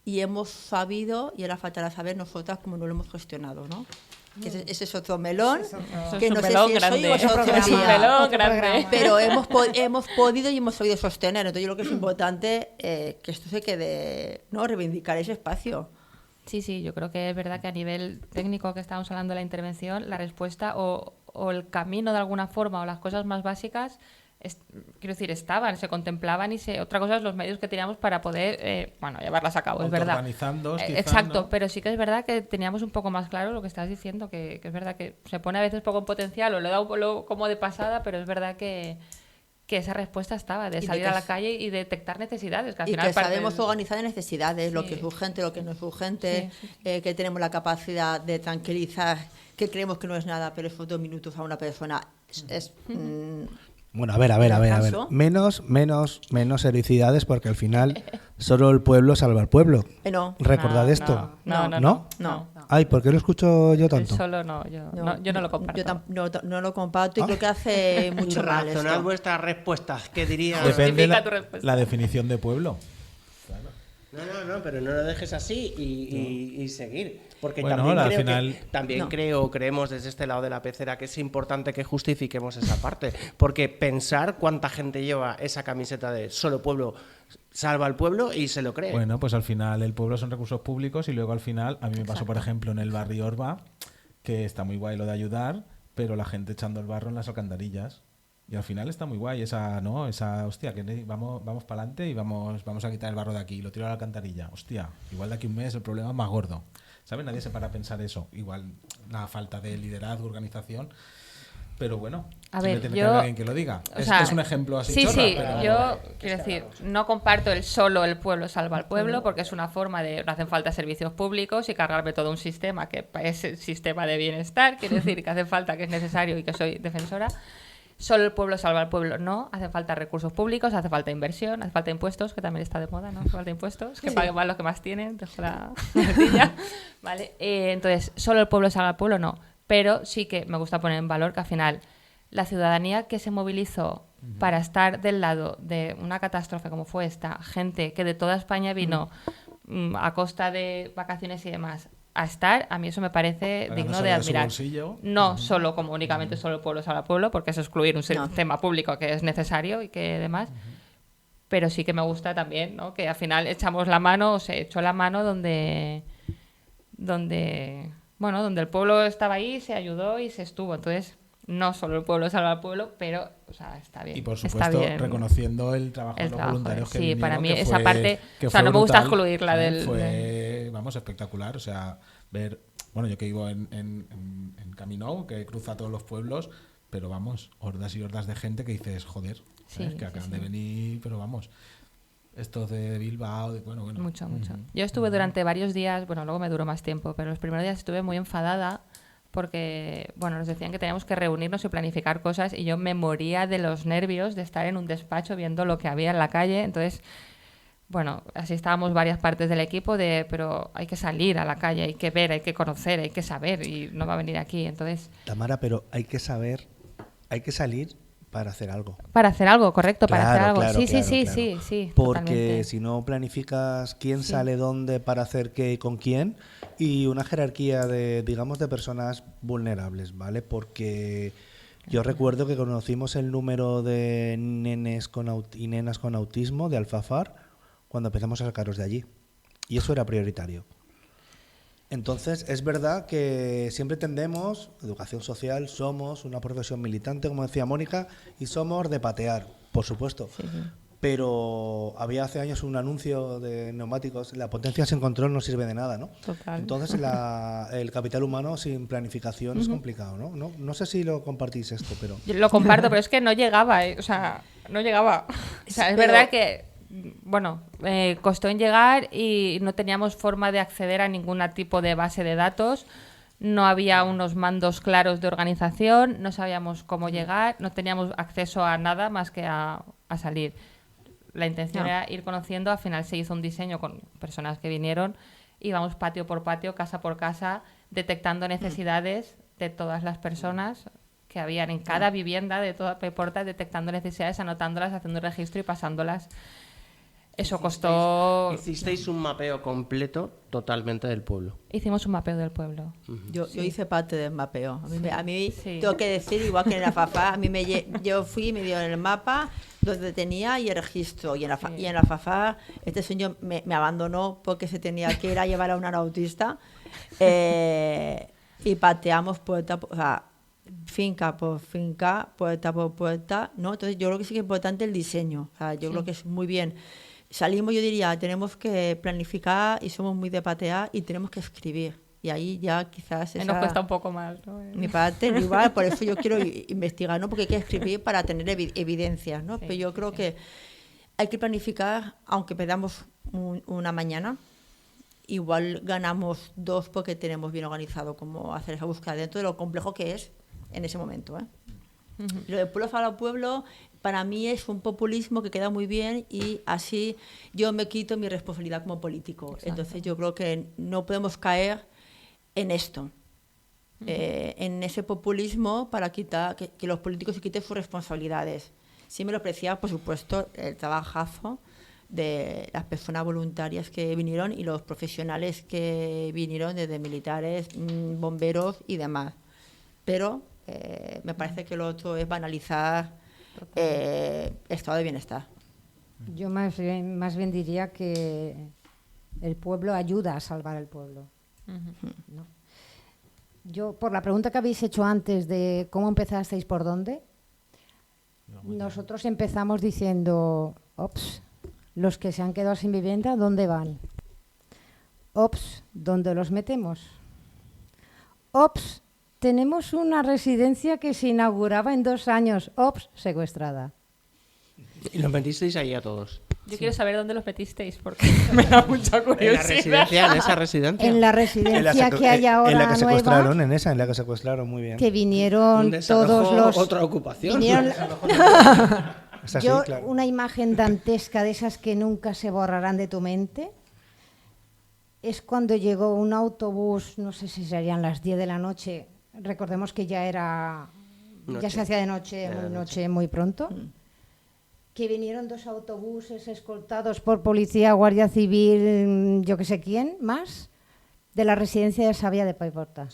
y hemos sabido, y ahora faltará saber nosotras cómo no lo hemos gestionado, ¿no? Que ese es otro melón, que no sé si eso digo, es otro día, pero hemos podido y hemos sabido sostener. Entonces yo creo que es importante que esto se quede, ¿no? Reivindicar ese espacio. Sí, yo creo que es verdad que a nivel técnico que estábamos hablando de la intervención, la respuesta o el camino de alguna forma o las cosas más básicas, quiero decir, estaban, se contemplaban y otra cosa es los medios que teníamos para poder, llevarlas a cabo, es verdad. Exacto, ¿no? Pero sí que es verdad que teníamos un poco más claro lo que estás diciendo, que es verdad que se pone a veces poco en potencial o le da un poco como de pasada, pero es verdad que esa respuesta estaba, de salir a la calle y detectar necesidades. Que al final sabemos organizar necesidades, lo que es urgente, lo que no es urgente, que tenemos la capacidad de tranquilizar, que creemos que no es nada, pero esos 2 minutos a una persona es... Bueno, a ver. Menos heroicidades porque al final solo el pueblo salva al pueblo. No. ¿Recordad esto? No. Ay, ¿por qué lo escucho yo tanto? Solo no, yo no lo comparto. Yo no lo comparto y creo que hace mucho mal esto. Razonad vuestras respuestas, ¿qué diría? Depende la definición de pueblo. No, pero no lo dejes así y seguir. Porque bueno, también creemos desde este lado de la pecera que es importante que justifiquemos esa parte. Porque pensar cuánta gente lleva esa camiseta de solo pueblo salva al pueblo y se lo cree. Bueno, pues al final el pueblo son recursos públicos y luego al final, a mí me pasó por ejemplo en el barrio Orba, que está muy guay lo de ayudar, pero la gente echando el barro en las alcantarillas. Y al final está muy guay esa hostia, que vamos para adelante y vamos a quitar el barro de aquí, lo tiro a la alcantarilla. Hostia, igual de aquí un mes el problema es más gordo. ¿Sabes? Nadie se para a pensar eso. Igual la falta de liderazgo, organización. Pero bueno, a ver, tiene que haber alguien que lo diga. Es un ejemplo así chorra, pero... yo quiero decir, no comparto solo el pueblo salva al pueblo, porque es una forma de no hacen falta servicios públicos y cargarme todo un sistema que es el sistema de bienestar, quiere decir que hace falta, que es necesario y que soy defensora. Solo el pueblo salva al pueblo, no. Hace falta recursos públicos, hace falta inversión, hace falta impuestos, que también está de moda, ¿no? Hace falta impuestos, que paguen más los que más tienen, dejo la cartilla. Vale. Entonces, solo el pueblo salva al pueblo, no. Pero sí que me gusta poner en valor que al final la ciudadanía que se movilizó para estar del lado de una catástrofe como fue esta, gente que de toda España vino a costa de vacaciones y demás, a estar, a mí eso me parece digno de admirar. No solo como únicamente solo el pueblo salva al pueblo, porque es excluir un sistema público que es necesario y que demás, pero sí que me gusta también, ¿no? Que al final echamos la mano, o se echó la mano donde el pueblo estaba ahí, se ayudó y se estuvo. Entonces, no solo el pueblo salva al pueblo, pero está bien. Y por supuesto, reconociendo el trabajo de los voluntarios que vinieron. Sí, para mí esa parte, no me gusta excluirla del... Fue, espectacular. O sea, ver... Bueno, yo que vivo en Camino, que cruza todos los pueblos, pero hordas y hordas de gente que dices, joder, que acaban de venir, pero estos de Bilbao, Mucho. Yo estuve durante varios días, luego me duró más tiempo, pero los primeros días estuve muy enfadada porque, nos decían que teníamos que reunirnos y planificar cosas y yo me moría de los nervios de estar en un despacho viendo lo que había en la calle. Entonces, así estábamos varias partes del equipo pero hay que salir a la calle, hay que ver, hay que conocer, hay que saber y no va a venir aquí. Entonces, Tamara, pero hay que saber, hay que salir para hacer algo. Para hacer algo, correcto, para hacer algo. Claro, sí. Porque totalmente. si no planificas quién sale dónde para hacer qué y con quién, y una jerarquía de personas vulnerables, ¿vale? Porque yo recuerdo que conocimos el número de nenes y nenas con autismo de Alfafar cuando empezamos a sacarlos de allí. Y eso era prioritario. Entonces, es verdad que siempre tendemos, educación social, somos una profesión militante, como decía Mónica, y somos de patear, por supuesto. Sí. Pero había hace años un anuncio de neumáticos, la potencia sin control no sirve de nada, ¿no? Total. Entonces, el capital humano sin planificación es complicado, ¿no? No sé si lo compartís esto, pero... Yo lo comparto, pero es que no llegaba, no llegaba. Es verdad que... costó en llegar y no teníamos forma de acceder a ningún tipo de base de datos, no había unos mandos claros de organización, no sabíamos cómo llegar, no teníamos acceso a nada más que a salir. La intención era ir conociendo, al final se hizo un diseño con personas que vinieron, íbamos patio por patio, casa por casa, detectando necesidades de todas las personas que habían en cada vivienda de toda Paiporta, detectando necesidades, anotándolas, haciendo un registro y pasándolas. Eso costó... Hicisteis un mapeo completo totalmente del pueblo. Hicimos un mapeo del pueblo. Yo hice parte del mapeo. A mí Sí. tengo que decir, igual que en la FAFA, yo fui y me dieron el mapa donde tenía y el registro. Y en la FAFA este señor me abandonó porque se tenía que ir a llevar a una autista. Y pateamos puerta, o sea, finca por finca, puerta por puerta, ¿no? Entonces yo creo que sí que es importante el diseño. O sea, yo creo que es muy bien. Salimos, yo diría, tenemos que planificar y somos muy de patear y tenemos que escribir. Y ahí ya quizás Nos cuesta un poco más, ¿no? mi parte, igual, por eso yo quiero investigar, ¿no? Porque hay que escribir para tener evidencias, ¿no? Sí, Pero yo creo que hay que planificar, aunque perdamos una mañana, igual ganamos 2 porque tenemos bien organizado cómo hacer esa búsqueda dentro de lo complejo que es en ese momento, ¿eh? Lo de pueblo a pueblo para mí es un populismo que queda muy bien y así yo me quito mi responsabilidad como político. Exacto. Entonces yo creo que no podemos caer en esto, en ese populismo para quitar que los políticos se quiten sus responsabilidades. Sí me lo aprecia, por supuesto, el trabajazo de las personas voluntarias que vinieron y los profesionales que vinieron desde militares, bomberos y demás. Pero me parece que lo otro es banalizar estado de bienestar. Yo más bien diría que el pueblo ayuda a salvar el pueblo. ¿No? Yo, por la pregunta que habéis hecho antes de cómo empezasteis, por dónde, nosotros empezamos diciendo, ops, los que se han quedado sin vivienda, ¿dónde van? Ops, ¿dónde los metemos? Ops, tenemos una residencia que se inauguraba en 2 años, ops, secuestrada. Y los metisteis ahí a todos. Yo quiero saber dónde los metisteis porque me da mucha ¿En la curiosidad. residencia? ¿En esa residencia? En la residencia que hay ahora en la que nueva, secuestraron, en la que secuestraron, muy bien. que vinieron Un desalojo, todos los... otra ocupación. vinieron- Es así, Yo, claro. una imagen dantesca de esas que nunca se borrarán de tu mente es cuando llegó un autobús, no sé si serían las 10 de la noche, recordemos que ya era, ya Noche. se hacía de noche, Ya muy de noche, muy pronto, que vinieron 2 autobuses escoltados por policía, guardia civil, yo que sé quién, más, de la residencia de Sabia de Paiporta.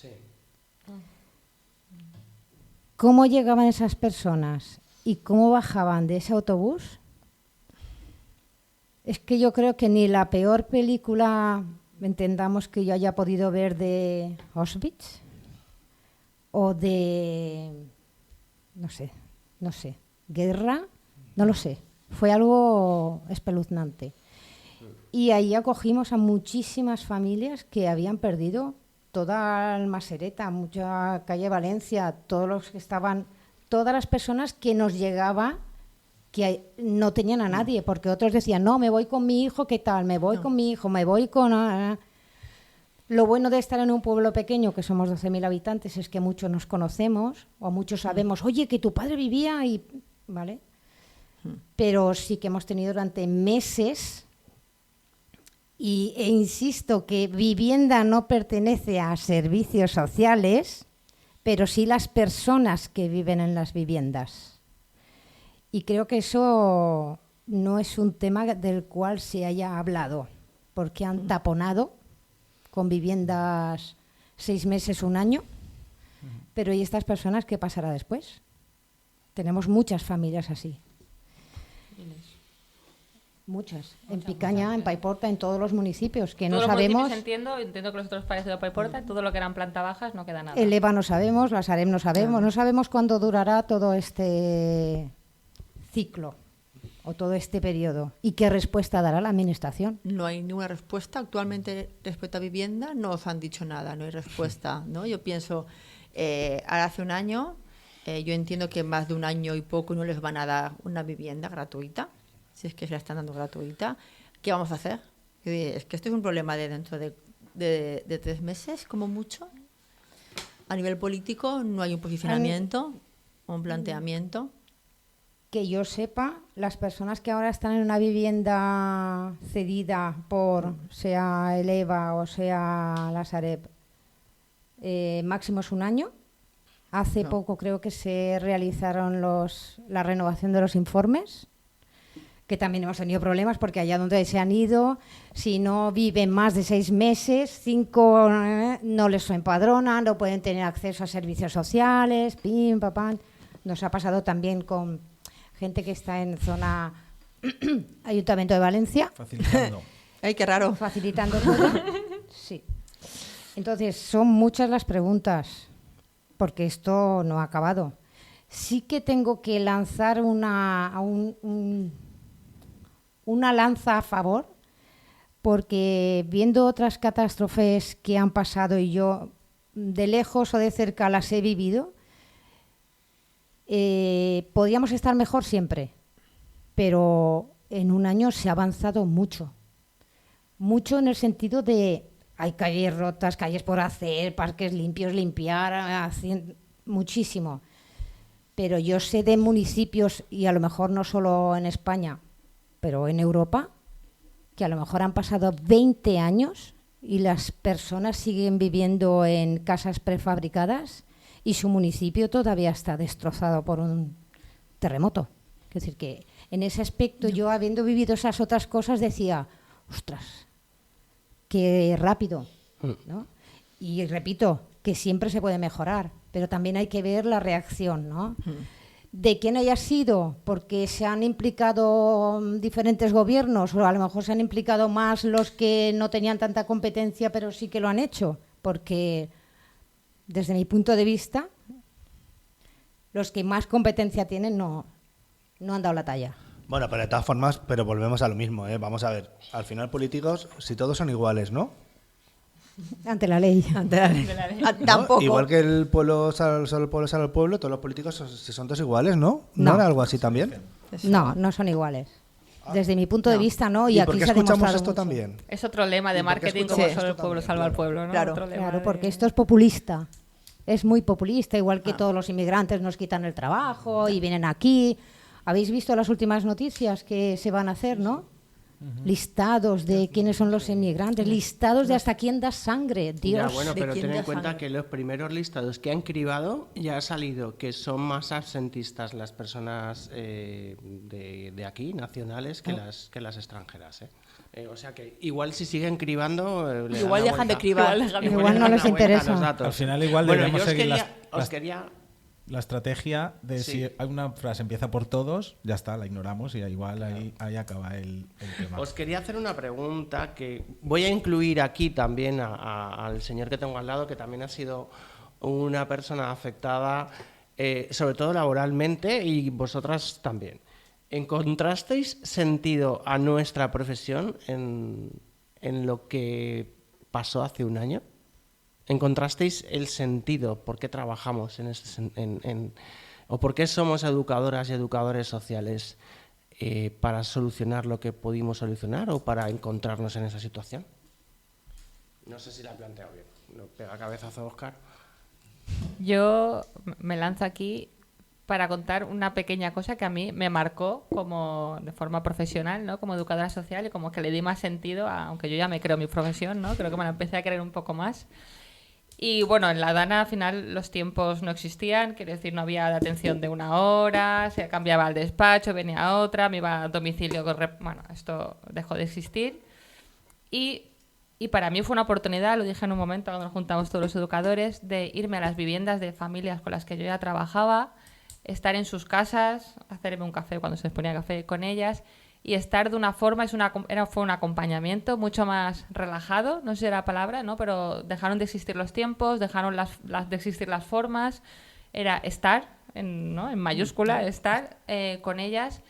¿Cómo llegaban esas personas y cómo bajaban de ese autobús? Es que yo creo que ni la peor película, entendamos, que yo haya podido ver de Auschwitz o de, no sé, guerra, no lo sé. Fue algo espeluznante. Y ahí acogimos a muchísimas familias que habían perdido toda Almasereta, mucha calle Valencia, todos los que estaban, todas las personas que nos llegaba que no tenían a nadie, porque otros decían, no, me voy con mi hijo, ¿qué tal? Me voy con mi hijo, me voy con... Lo bueno de estar en un pueblo pequeño, que somos 12.000 habitantes, es que muchos nos conocemos, o muchos sabemos, oye, que tu padre vivía y... ¿Vale? Pero sí que hemos tenido durante meses, e insisto que vivienda no pertenece a servicios sociales, pero sí las personas que viven en las viviendas. Y creo que eso no es un tema del cual se haya hablado, porque han taponado con viviendas 6 meses, 1 año, pero ¿y estas personas qué pasará después? Tenemos muchas familias así. Muchas. En Picaña, en Paiporta, en todos los municipios, que no Todos los municipios sabemos. entiendo que los otros parecido a Paiporta, todo lo que eran planta bajas no queda nada. El EVA no sabemos, la Sareb no sabemos, no sabemos cuándo durará todo este ciclo o todo este periodo y qué respuesta dará la Administración. No hay ninguna respuesta. Actualmente, respecto a vivienda, no os han dicho nada, no hay respuesta, ¿no? Yo pienso, ahora hace 1 año, yo entiendo que más de 1 año y poco no les van a dar una vivienda gratuita, si es que se la están dando gratuita. ¿Qué vamos a hacer? Es que esto es un problema de dentro de 3 meses, como mucho. A nivel político no hay un posicionamiento, un planteamiento. Que yo sepa, las personas que ahora están en una vivienda cedida por sea el EVA o sea la Sareb, máximo es un año. Hace poco creo que se realizaron la renovación de los informes, que también hemos tenido problemas porque allá donde se han ido, si no viven más de 6 meses, 5 no les empadronan, no pueden tener acceso a servicios sociales, pim, papán. Nos ha pasado también con gente que está en zona Ayuntamiento de Valencia. Facilitando. Ay, qué raro. Facilitando todo. Sí. Entonces, son muchas las preguntas, porque esto no ha acabado. Sí que tengo que lanzar una lanza a favor, porque viendo otras catástrofes que han pasado y yo de lejos o de cerca las he vivido, podríamos estar mejor siempre, pero en un año se ha avanzado mucho. Mucho en el sentido de hay calles rotas, calles por hacer, parques limpios, limpiar, muchísimo. Pero yo sé de municipios, y a lo mejor no solo en España, pero en Europa, que a lo mejor han pasado 20 años y las personas siguen viviendo en casas prefabricadas y su municipio todavía está destrozado por un terremoto. Es decir, que en ese aspecto yo, habiendo vivido esas otras cosas, decía, ostras, qué rápido, ¿no? Y repito, que siempre se puede mejorar, pero también hay que ver la reacción, ¿no? De quién haya sido, porque se han implicado diferentes gobiernos, o a lo mejor se han implicado más los que no tenían tanta competencia, pero sí que lo han hecho, porque desde mi punto de vista, los que más competencia tienen no han dado la talla. Bueno, pero de todas formas, pero volvemos a lo mismo, ¿eh? Vamos a ver, al final políticos, si todos son iguales, ¿no? Ante la ley. ¿No? Tampoco. Igual que el pueblo sale al pueblo, todos los políticos son todos iguales, ¿no? No. ¿No era algo así también? No son iguales. Desde mi punto de vista, no. ¿Y aquí por qué se ha escuchamos demostrado esto mucho. también? Es otro lema de ¿Y por qué marketing, escuchamos como solo el esto pueblo también? salva al Claro. pueblo, ¿no? Claro. Otro lema Claro, de- porque esto es populista. Es muy populista, igual que todos los inmigrantes nos quitan el trabajo y vienen aquí. ¿Habéis visto las últimas noticias que se van a hacer, no? Listados de quiénes son los inmigrantes, listados de hasta quién da sangre. Dios. Ya, bueno, ¿de pero quién ten en da cuenta sangre? que los primeros listados que han cribado ya ha salido que son más absentistas las personas de aquí, nacionales, que las extranjeras. O sea que igual si siguen cribando... le dan Igual la dejan de vuelta. cribar. Igual no le dan les la vuelta a interesa. los datos. Al final igual Bueno, debemos yo os seguir quería... la estrategia de Sí. si hay una frase empieza por todos, ya está, la ignoramos y igual ahí acaba el tema. Os quería hacer una pregunta que voy a incluir aquí también al señor que tengo al lado, que también ha sido una persona afectada, sobre todo laboralmente, y vosotras también. ¿Encontrasteis sentido a nuestra profesión en lo que pasó hace un año? ¿Encontrasteis el sentido? ¿Por qué trabajamos o por qué somos educadoras y educadores sociales? ¿Para solucionar lo que pudimos solucionar o para encontrarnos en esa situación? No sé si la he planteado bien. ¿No pega cabezazo, Óscar? Yo me lanzo aquí para contar una pequeña cosa que a mí me marcó como de forma profesional, ¿no? Como educadora social, y como que le di más sentido, aunque yo ya me creo mi profesión, ¿no? Creo que me la empecé a creer un poco más. Y bueno, en la Dana al final los tiempos no existían, quiero decir, no había de atención de 1 hora, se cambiaba al despacho, venía otra, me iba a domicilio bueno, esto dejó de existir. Y para mí fue una oportunidad, lo dije en un momento cuando nos juntamos todos los educadores, de irme a las viviendas de familias con las que yo ya trabajaba, estar en sus casas, hacerme un café cuando se les ponía café con ellas, y estar de una forma, fue un acompañamiento mucho más relajado, no sé si era la palabra, ¿no? Pero dejaron de existir los tiempos, dejaron de existir las formas, era estar, en mayúscula, estar con ellas.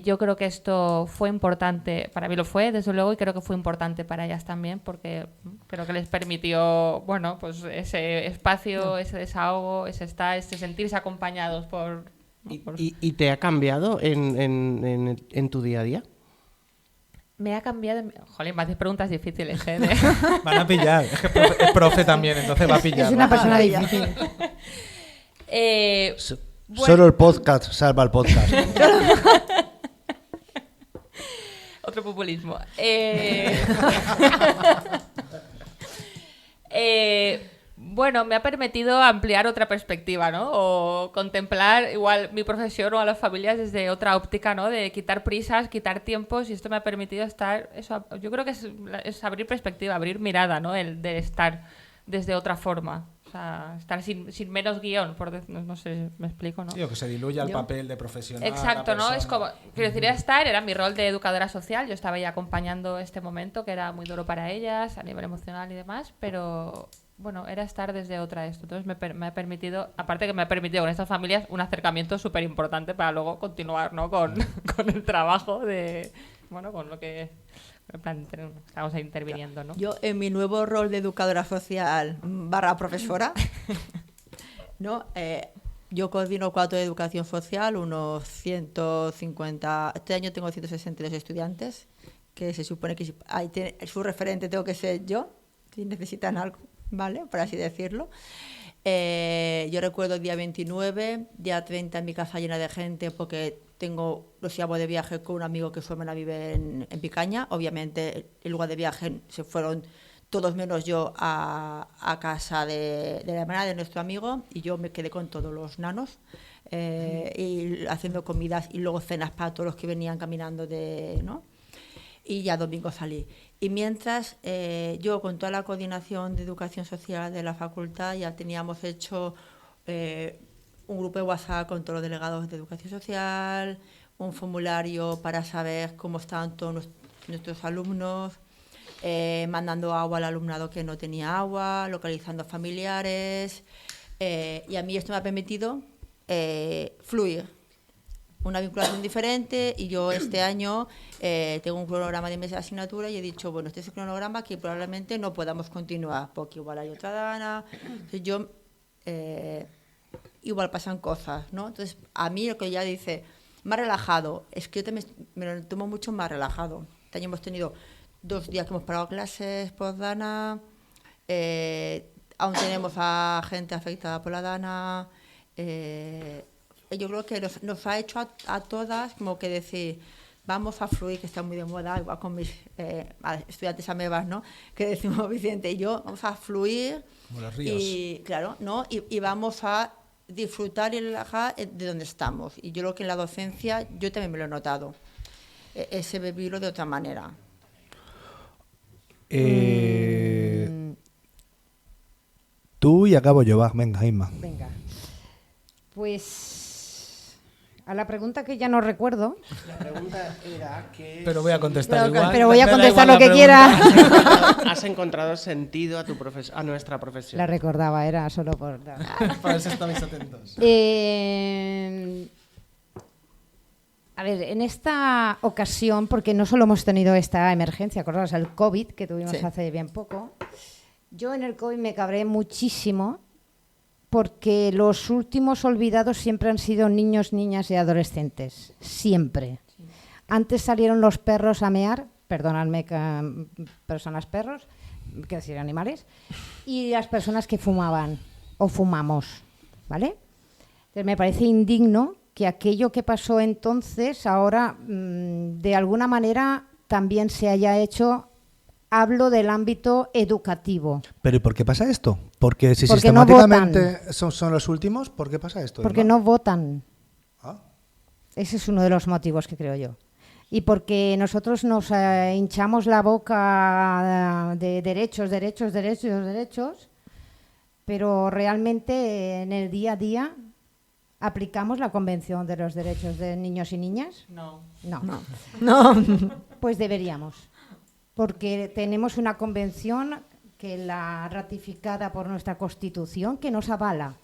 Yo creo que esto fue importante, para mí lo fue, desde luego, y creo que fue importante para ellas también, porque creo que les permitió, bueno, pues ese espacio, ese desahogo, ese sentirse acompañados por... ¿Y te ha cambiado en tu día a día? Me ha cambiado... Jolín, me haces preguntas difíciles, ¿eh? Van a pillar, es que es profe también, entonces va a pillar. Es una persona difícil. Bueno. Solo el podcast salva el podcast. Otro populismo. Bueno, me ha permitido ampliar otra perspectiva, ¿no? O contemplar igual mi profesión o a las familias desde otra óptica, ¿no? De quitar prisas, quitar tiempos, y esto me ha permitido estar, eso, yo creo que es abrir perspectiva, abrir mirada, ¿no? El de estar desde otra forma. O sea, estar sin menos guión, no sé, me explico, ¿no? Sí, o que se diluya el papel de profesional. Exacto, ¿no? Es como, quiero decir, era mi rol de educadora social, yo estaba ahí acompañando este momento que era muy duro para ellas a nivel emocional y demás, pero bueno, era estar desde otra esto. Entonces me ha permitido, aparte que me ha permitido con estas familias un acercamiento súper importante para luego continuar, ¿no? Con el trabajo de, bueno, con lo que en plan, estamos ahí interviniendo, ¿no? Yo, en mi nuevo rol de educadora social / profesora, ¿no? Yo coordino 4 de educación social, unos 150... Este año tengo 162 estudiantes, que se supone que su referente tengo que ser yo, si necesitan algo, ¿vale? Por así decirlo. Yo recuerdo el día 29, día 30 en mi casa llena de gente, porque los llevo de viaje con un amigo que su hermana vive en Picaña. Obviamente, el lugar de viaje se fueron todos menos yo a casa de la hermana de nuestro amigo, y yo me quedé con todos los nanos y haciendo comidas y luego cenas para todos los que venían caminando, ¿no? Y ya domingo salí. Y mientras, yo con toda la coordinación de educación social de la facultad ya teníamos hecho un grupo de WhatsApp con todos los delegados de educación social, un formulario para saber cómo estaban todos nuestros alumnos, mandando agua al alumnado que no tenía agua, localizando familiares, y a mí esto me ha permitido fluir, una vinculación diferente. Y yo este año tengo un cronograma de meses de asignatura y he dicho, bueno, este es el cronograma que probablemente no podamos continuar porque igual hay otra dana. Entonces igual pasan cosas, ¿no? Entonces, a mí lo que ya dice, más relajado, es que yo también me lo tomo mucho más relajado. Este año hemos tenido 2 días que hemos parado clases por dana, aún tenemos a gente afectada por la dana. Yo creo que nos ha hecho a todas como que decir, vamos a fluir, que está muy de moda, igual con mis estudiantes amebas, ¿no? Que decimos Vicente y yo, vamos a fluir. Como los ríos. Y claro, ¿no? Y vamos a disfrutar y relajar de donde estamos. Y yo creo que en la docencia yo también me lo he notado, ese vivirlo de otra manera. Tú y acabo yo, va, venga, Inma. Venga. Pues a la pregunta que ya no recuerdo. La pregunta era que... Pero voy a contestar igual. Pero voy a Me da contestar igual lo la que pregunta. quiera. ¿Has encontrado sentido a nuestra profesión? La recordaba, era solo por... Para eso estabais atentos. A ver, en esta ocasión, porque no solo hemos tenido esta emergencia, acordaos, el COVID que tuvimos Sí. hace bien poco, yo en el COVID me cabré muchísimo porque los últimos olvidados siempre han sido niños, niñas y adolescentes, siempre. Antes salieron los perros a mear, perdonadme, personas perros, quiero decir animales, y las personas que fumaban o fumamos, ¿vale? Entonces me parece indigno que aquello que pasó entonces ahora de alguna manera también se haya hecho. Hablo del ámbito educativo. ¿Pero y por qué pasa esto? Porque si Porque no sistemáticamente son los últimos, ¿por qué pasa esto? Porque Inma? no votan. Ah. Ese es uno de los motivos que creo yo. Y porque nosotros nos hinchamos la boca de derechos, derechos, derechos, derechos, pero realmente en el día a día aplicamos la Convención de los Derechos de Niños y Niñas. No. No. Pues deberíamos. Porque tenemos una convención que la ratificada por nuestra Constitución que nos avala.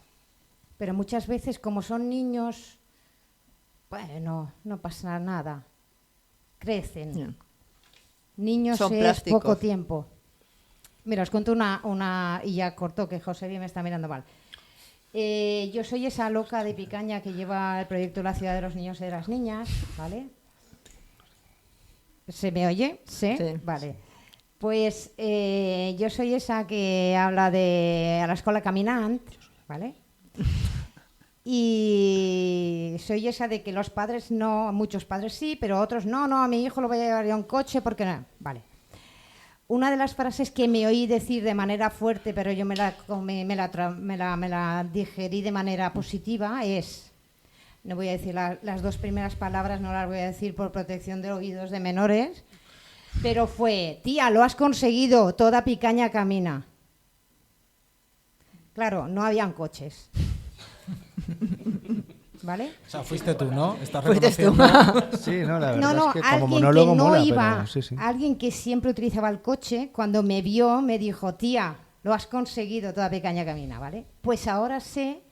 Pero muchas veces, como son niños, bueno, no pasa nada. Crecen. Yeah. Niños Son es plásticos. poco tiempo. Mira, os cuento una y ya corto, que José me está mirando mal. Yo soy esa loca de Picaña que lleva el proyecto La Ciudad de los Niños y de las Niñas, ¿vale? ¿Se me oye? ¿Sí? Sí. Vale. Pues yo soy esa que habla a la escuela caminante, ¿vale? Y soy esa de que los padres no, muchos padres sí, pero otros no, a mi hijo lo voy a llevar yo en coche porque no. Vale. una de las frases que me oí decir de manera fuerte, pero yo me la digerí de manera positiva, es, no voy a decir las dos primeras palabras, no las voy a decir por protección de oídos de menores, pero fue: tía, lo has conseguido, toda picaña camina. Claro, no habían coches. ¿Vale? O sea, fuiste tú, ¿no? ¿Estás Fuiste tú. reconociendo? Sí, no, la verdad No, es que como alguien monólogo que no mola, iba, pero sí, sí. alguien que siempre utilizaba el coche, cuando me vio, me dijo: tía, lo has conseguido, toda picaña camina, ¿vale? Pues ahora sé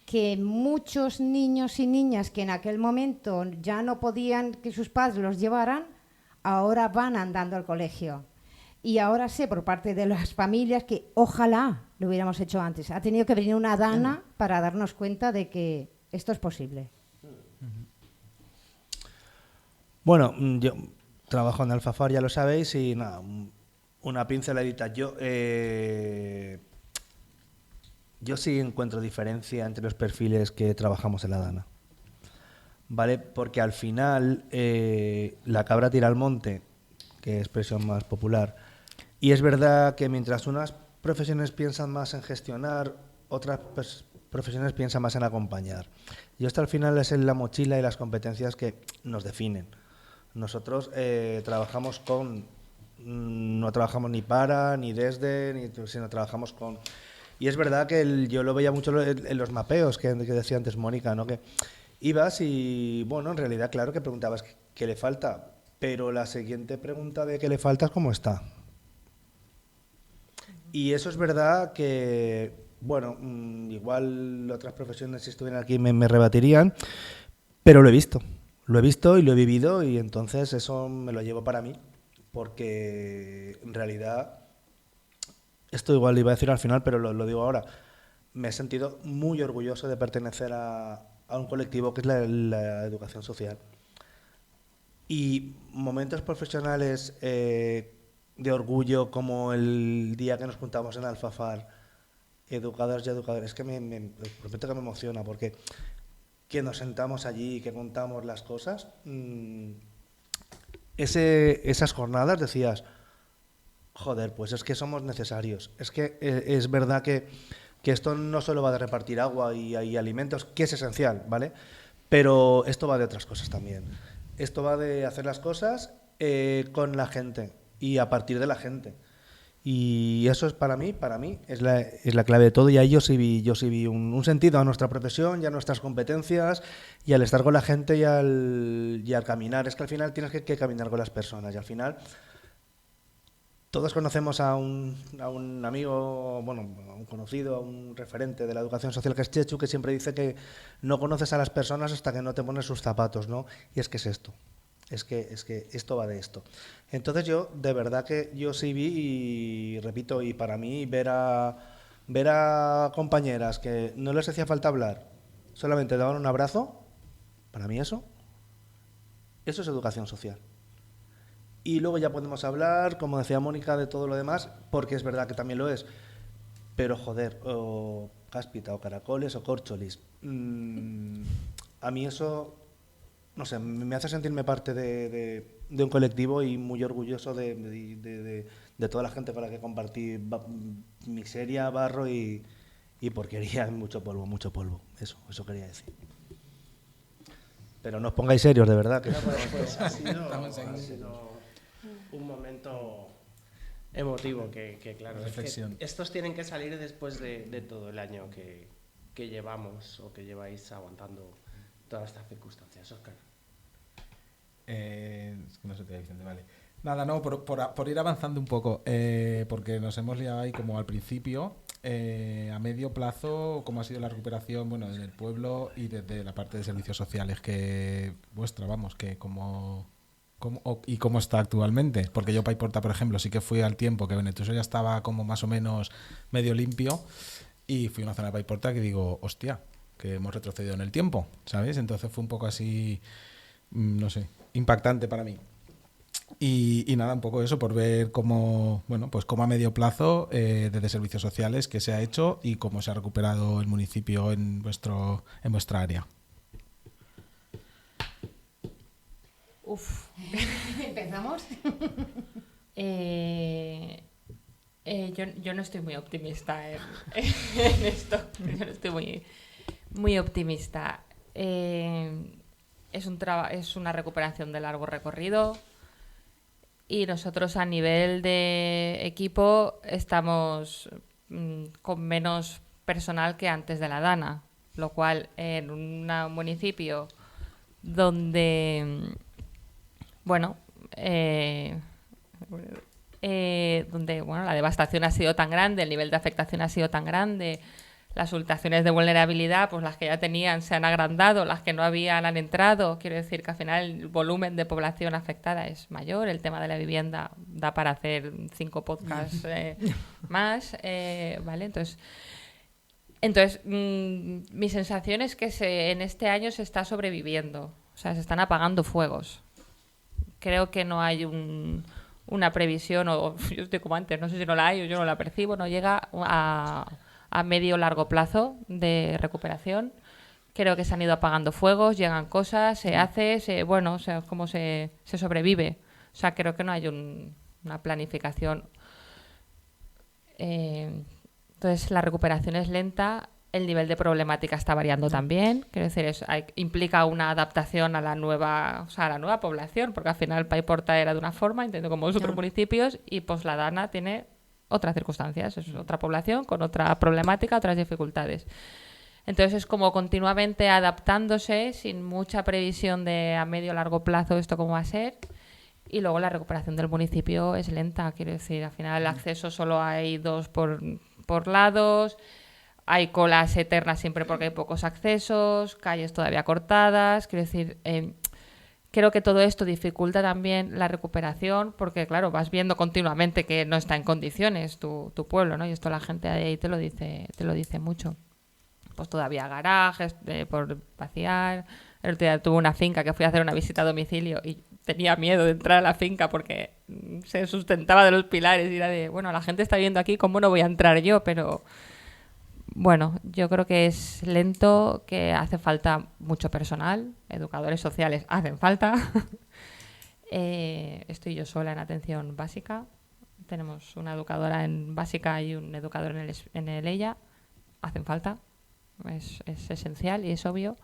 que muchos niños y niñas que en aquel momento ya no podían que sus padres los llevaran, ahora van andando al colegio. Y ahora sé por parte de las familias que ojalá lo hubiéramos hecho antes. Ha tenido que venir una dana para darnos cuenta de que esto es posible. Bueno, yo trabajo en Alfafar, ya lo sabéis, y nada, una pinceladita. Yo sí encuentro diferencia entre los perfiles que trabajamos en la Dana, ¿vale? Porque al final la cabra tira al monte, que es expresión más popular, y es verdad que mientras unas profesiones piensan más en gestionar, otras profesiones piensan más en acompañar. Y esto al final es en la mochila y las competencias que nos definen. Nosotros trabajamos con, no trabajamos ni para, ni desde, sino trabajamos con... Y es verdad que yo lo veía mucho en los mapeos que decía antes Mónica, ¿no? Que ibas y, bueno, en realidad, claro que preguntabas qué le falta, pero la siguiente pregunta de qué le falta es cómo está. Y eso es verdad que, bueno, igual otras profesiones si estuvieran aquí me rebatirían, pero lo he visto y lo he vivido, y entonces eso me lo llevo para mí, porque en realidad, esto igual lo iba a decir al final, pero lo digo ahora, me he sentido muy orgulloso de pertenecer a un colectivo que es la educación social. Y momentos profesionales de orgullo, como el día que nos juntamos en Alfafar, educadores y educadores, es que prometo que me emociona, porque que nos sentamos allí y que contamos las cosas, esas jornadas decías, joder, pues es que somos necesarios. Es que es verdad que esto no solo va de repartir agua y alimentos, que es esencial, ¿vale? Pero esto va de otras cosas también. Esto va de hacer las cosas con la gente y a partir de la gente. Y eso es para mí es la clave de todo, y ahí yo sí vi un sentido a nuestra profesión y a nuestras competencias y al estar con la gente y al caminar. Es que al final tienes que caminar con las personas, y al final todos conocemos a un amigo, bueno, a un conocido, a un referente de la educación social, que es Chechu, que siempre dice que no conoces a las personas hasta que no te pones sus zapatos, ¿no? Y es que es esto. Es que esto va de esto. Entonces yo, de verdad que yo sí vi, y repito, y para mí ver a compañeras que no les hacía falta hablar, solamente daban un abrazo, para mí eso es educación social. Y luego ya podemos hablar, como decía Mónica, de todo lo demás, porque es verdad que también lo es. Pero joder, o cáspita, o caracoles, o córcholis. A mí eso, no sé, me hace sentirme parte de un colectivo, y muy orgulloso de toda la gente con la que compartí miseria, barro y porquería, mucho polvo. Eso quería decir. Pero no os pongáis serios, de verdad. Que Pues ha sido un momento emotivo que claro, reflexión. Es que estos tienen que salir después de todo el año que llevamos o que lleváis aguantando todas estas circunstancias. Óscar. Es que no se te Vicente, vale. Nada, no, por ir avanzando un poco, porque nos hemos liado ahí como al principio, a medio plazo, cómo ha sido la recuperación, bueno, desde el pueblo y desde la parte de servicios sociales que vuestra, vamos, que cómo está actualmente. Porque yo Paiporta, por ejemplo, sí que fui al tiempo que Benetús ya estaba como más o menos medio limpio, y fui a una zona de Paiporta que digo, hostia, que hemos retrocedido en el tiempo, ¿sabes? Entonces fue un poco así, no sé, impactante para mí. Y nada, un poco eso, por ver cómo, bueno, pues cómo a medio plazo desde servicios sociales que se ha hecho y cómo se ha recuperado el municipio en vuestra área. Uf. ¿Empezamos? Yo no estoy muy optimista en esto. Yo no estoy muy optimista. Es una recuperación de largo recorrido y nosotros a nivel de equipo estamos con menos personal que antes de la Dana, lo cual en un municipio donde, bueno, donde la devastación ha sido tan grande, el nivel de afectación ha sido tan grande, las situaciones de vulnerabilidad, pues las que ya tenían se han agrandado, las que no habían han entrado. Quiero decir que al final el volumen de población afectada es mayor. El tema de la vivienda da para hacer 5 podcasts más, ¿vale? Entonces mi sensación es que en este año se está sobreviviendo, o sea, se están apagando fuegos. Creo que no hay una previsión, o yo estoy como antes, no sé si no la hay o yo no la percibo, no llega a medio o largo plazo de recuperación. Creo que se han ido apagando fuegos, llegan cosas, se hace, o sea, como se sobrevive. O sea, creo que no hay una planificación. Entonces, la recuperación es lenta, el nivel de problemática está variando también. Quiero decir, implica una adaptación a la nueva población, porque al final Paiporta era de una forma, entiendo como los otros municipios, y pues la Dana tiene otras circunstancias, es otra población con otra problemática, otras dificultades. Entonces es como continuamente adaptándose sin mucha previsión de a medio o largo plazo esto cómo va a ser. Y luego la recuperación del municipio es lenta, quiero decir, al final el acceso solo hay 2 por lados, hay colas eternas siempre porque hay pocos accesos, calles todavía cortadas, quiero decir, creo que todo esto dificulta también la recuperación porque, claro, vas viendo continuamente que no está en condiciones tu pueblo, ¿no? Y esto la gente de ahí te lo dice mucho. Pues todavía garajes por vaciar. El otro día tuve una finca que fui a hacer una visita a domicilio y tenía miedo de entrar a la finca porque se sustentaba de los pilares y era de, bueno, la gente está viviendo aquí, ¿cómo no voy a entrar yo? Pero bueno, yo creo que es lento, que hace falta mucho personal, educadores sociales hacen falta. Estoy yo sola en atención básica, tenemos una educadora en básica y un educador en el EIA, hacen falta, es esencial y es obvio.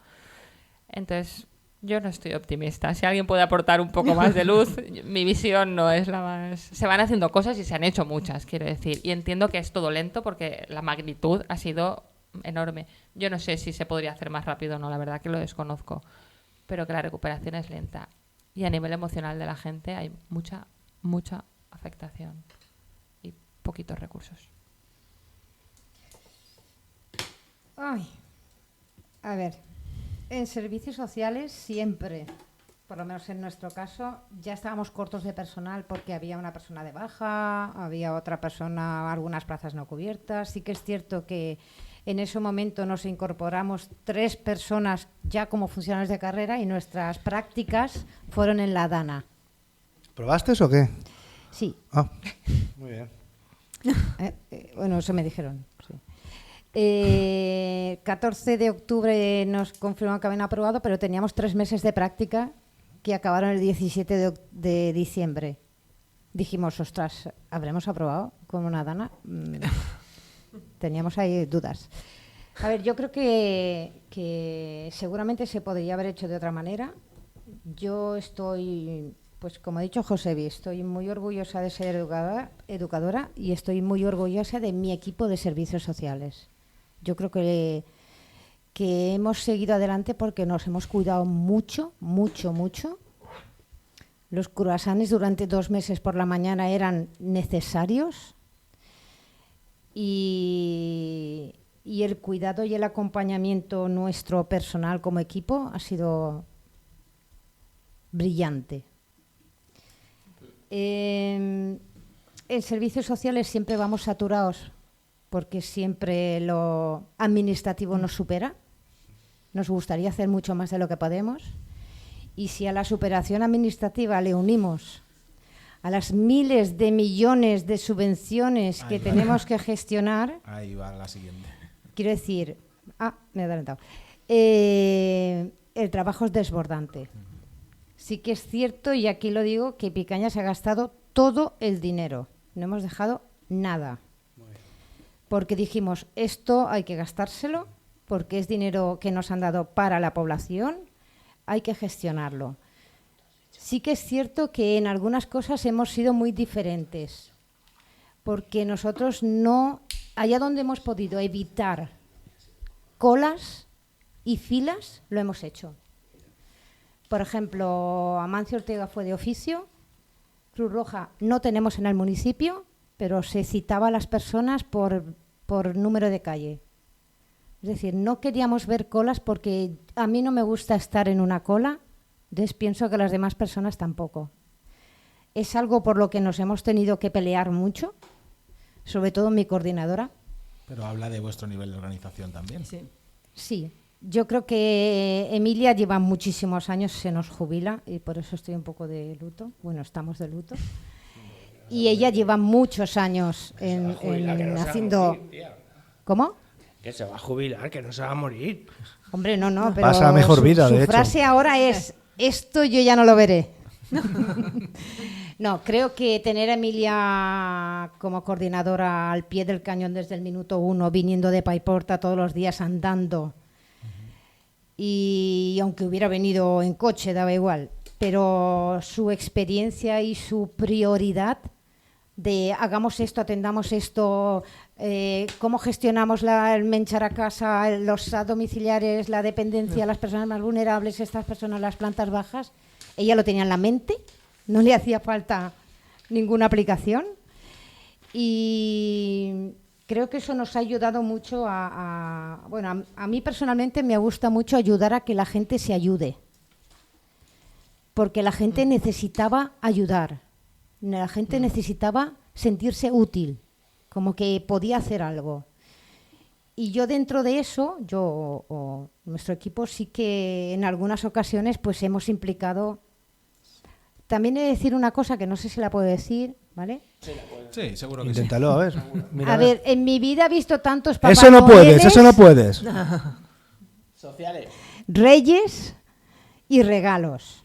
Entonces, yo no estoy optimista. Si alguien puede aportar un poco más de luz, mi visión no es la más... Se van haciendo cosas y se han hecho muchas, quiero decir. Y entiendo que es todo lento porque la magnitud ha sido enorme. Yo no sé si se podría hacer más rápido o no, la verdad que lo desconozco. Pero que la recuperación es lenta. Y a nivel emocional de la gente hay mucha, mucha afectación. Y poquitos recursos. Ay, a ver... En servicios sociales siempre, por lo menos en nuestro caso, ya estábamos cortos de personal porque había una persona de baja, había otra persona, algunas plazas no cubiertas. Sí que es cierto que en ese momento nos incorporamos 3 personas ya como funcionarios de carrera y nuestras prácticas fueron en la Dana. ¿Probaste o qué? Sí. Ah, muy bien. Bueno, eso me dijeron, sí. 14 de octubre nos confirmaron que habían aprobado, pero teníamos 3 meses de práctica que acabaron el 17 de diciembre. Dijimos, ostras, ¿habremos aprobado con una Dana? Teníamos ahí dudas. A ver, yo creo que seguramente se podría haber hecho de otra manera. Yo estoy, pues como ha dicho Josebi, estoy muy orgullosa de ser educadora y estoy muy orgullosa de mi equipo de servicios sociales. Yo creo que hemos seguido adelante porque nos hemos cuidado mucho, mucho, mucho. Los croissants durante 2 meses por la mañana eran necesarios y el cuidado y el acompañamiento nuestro personal como equipo ha sido brillante. En servicios sociales siempre vamos saturados porque siempre lo administrativo nos supera. Nos gustaría hacer mucho más de lo que podemos. Y si a la superación administrativa le unimos a las miles de millones de subvenciones que tenemos que gestionar... Ahí va la siguiente. Quiero decir... me he adelantado. El trabajo es desbordante. Sí que es cierto, y aquí lo digo, que Picaña se ha gastado todo el dinero, no hemos dejado nada. Porque dijimos, esto hay que gastárselo, porque es dinero que nos han dado para la población, hay que gestionarlo. Sí que es cierto que en algunas cosas hemos sido muy diferentes, porque nosotros no, allá donde hemos podido evitar colas y filas, lo hemos hecho. Por ejemplo, Amancio Ortega fue de oficio, Cruz Roja no tenemos en el municipio, pero se citaba a las personas por número de calle. Es decir, no queríamos ver colas porque a mí no me gusta estar en una cola, entonces pienso que las demás personas tampoco. Es algo por lo que nos hemos tenido que pelear mucho, sobre todo mi coordinadora. Pero habla de vuestro nivel de organización también. Sí. Sí, yo creo que Emilia lleva muchísimos años, se nos jubila y por eso estoy un poco de luto. Bueno, estamos de luto. Y ella lleva muchos años haciendo... ¿Cómo? Que se va a jubilar, que no se va a morir. Hombre, no, pero Pasa mejor vida, su de hecho. frase ahora es, esto yo ya no lo veré. No, creo que tener a Emilia como coordinadora al pie del cañón desde el minuto 1, viniendo de Paiporta todos los días andando, y aunque hubiera venido en coche, daba igual, pero su experiencia y su prioridad de hagamos esto, atendamos esto, cómo gestionamos el menchar a casa, los domiciliares, la dependencia, las personas más vulnerables, estas personas, las plantas bajas, ella lo tenía en la mente, no le hacía falta ninguna aplicación y creo que eso nos ha ayudado mucho a mí personalmente me gusta mucho ayudar a que la gente se ayude, porque la gente necesitaba ayudar. La gente necesitaba sentirse útil, como que podía hacer algo. Y yo dentro de eso, nuestro equipo sí que en algunas ocasiones pues hemos implicado. También he de decir una cosa que no sé si la puedo decir, ¿vale? Sí, seguro que Inténtalo, a ver. Mira, A ver, en mi vida he visto tantos Papá eso no puedes, Noeles, eso no puedes. Sociales. Reyes y regalos.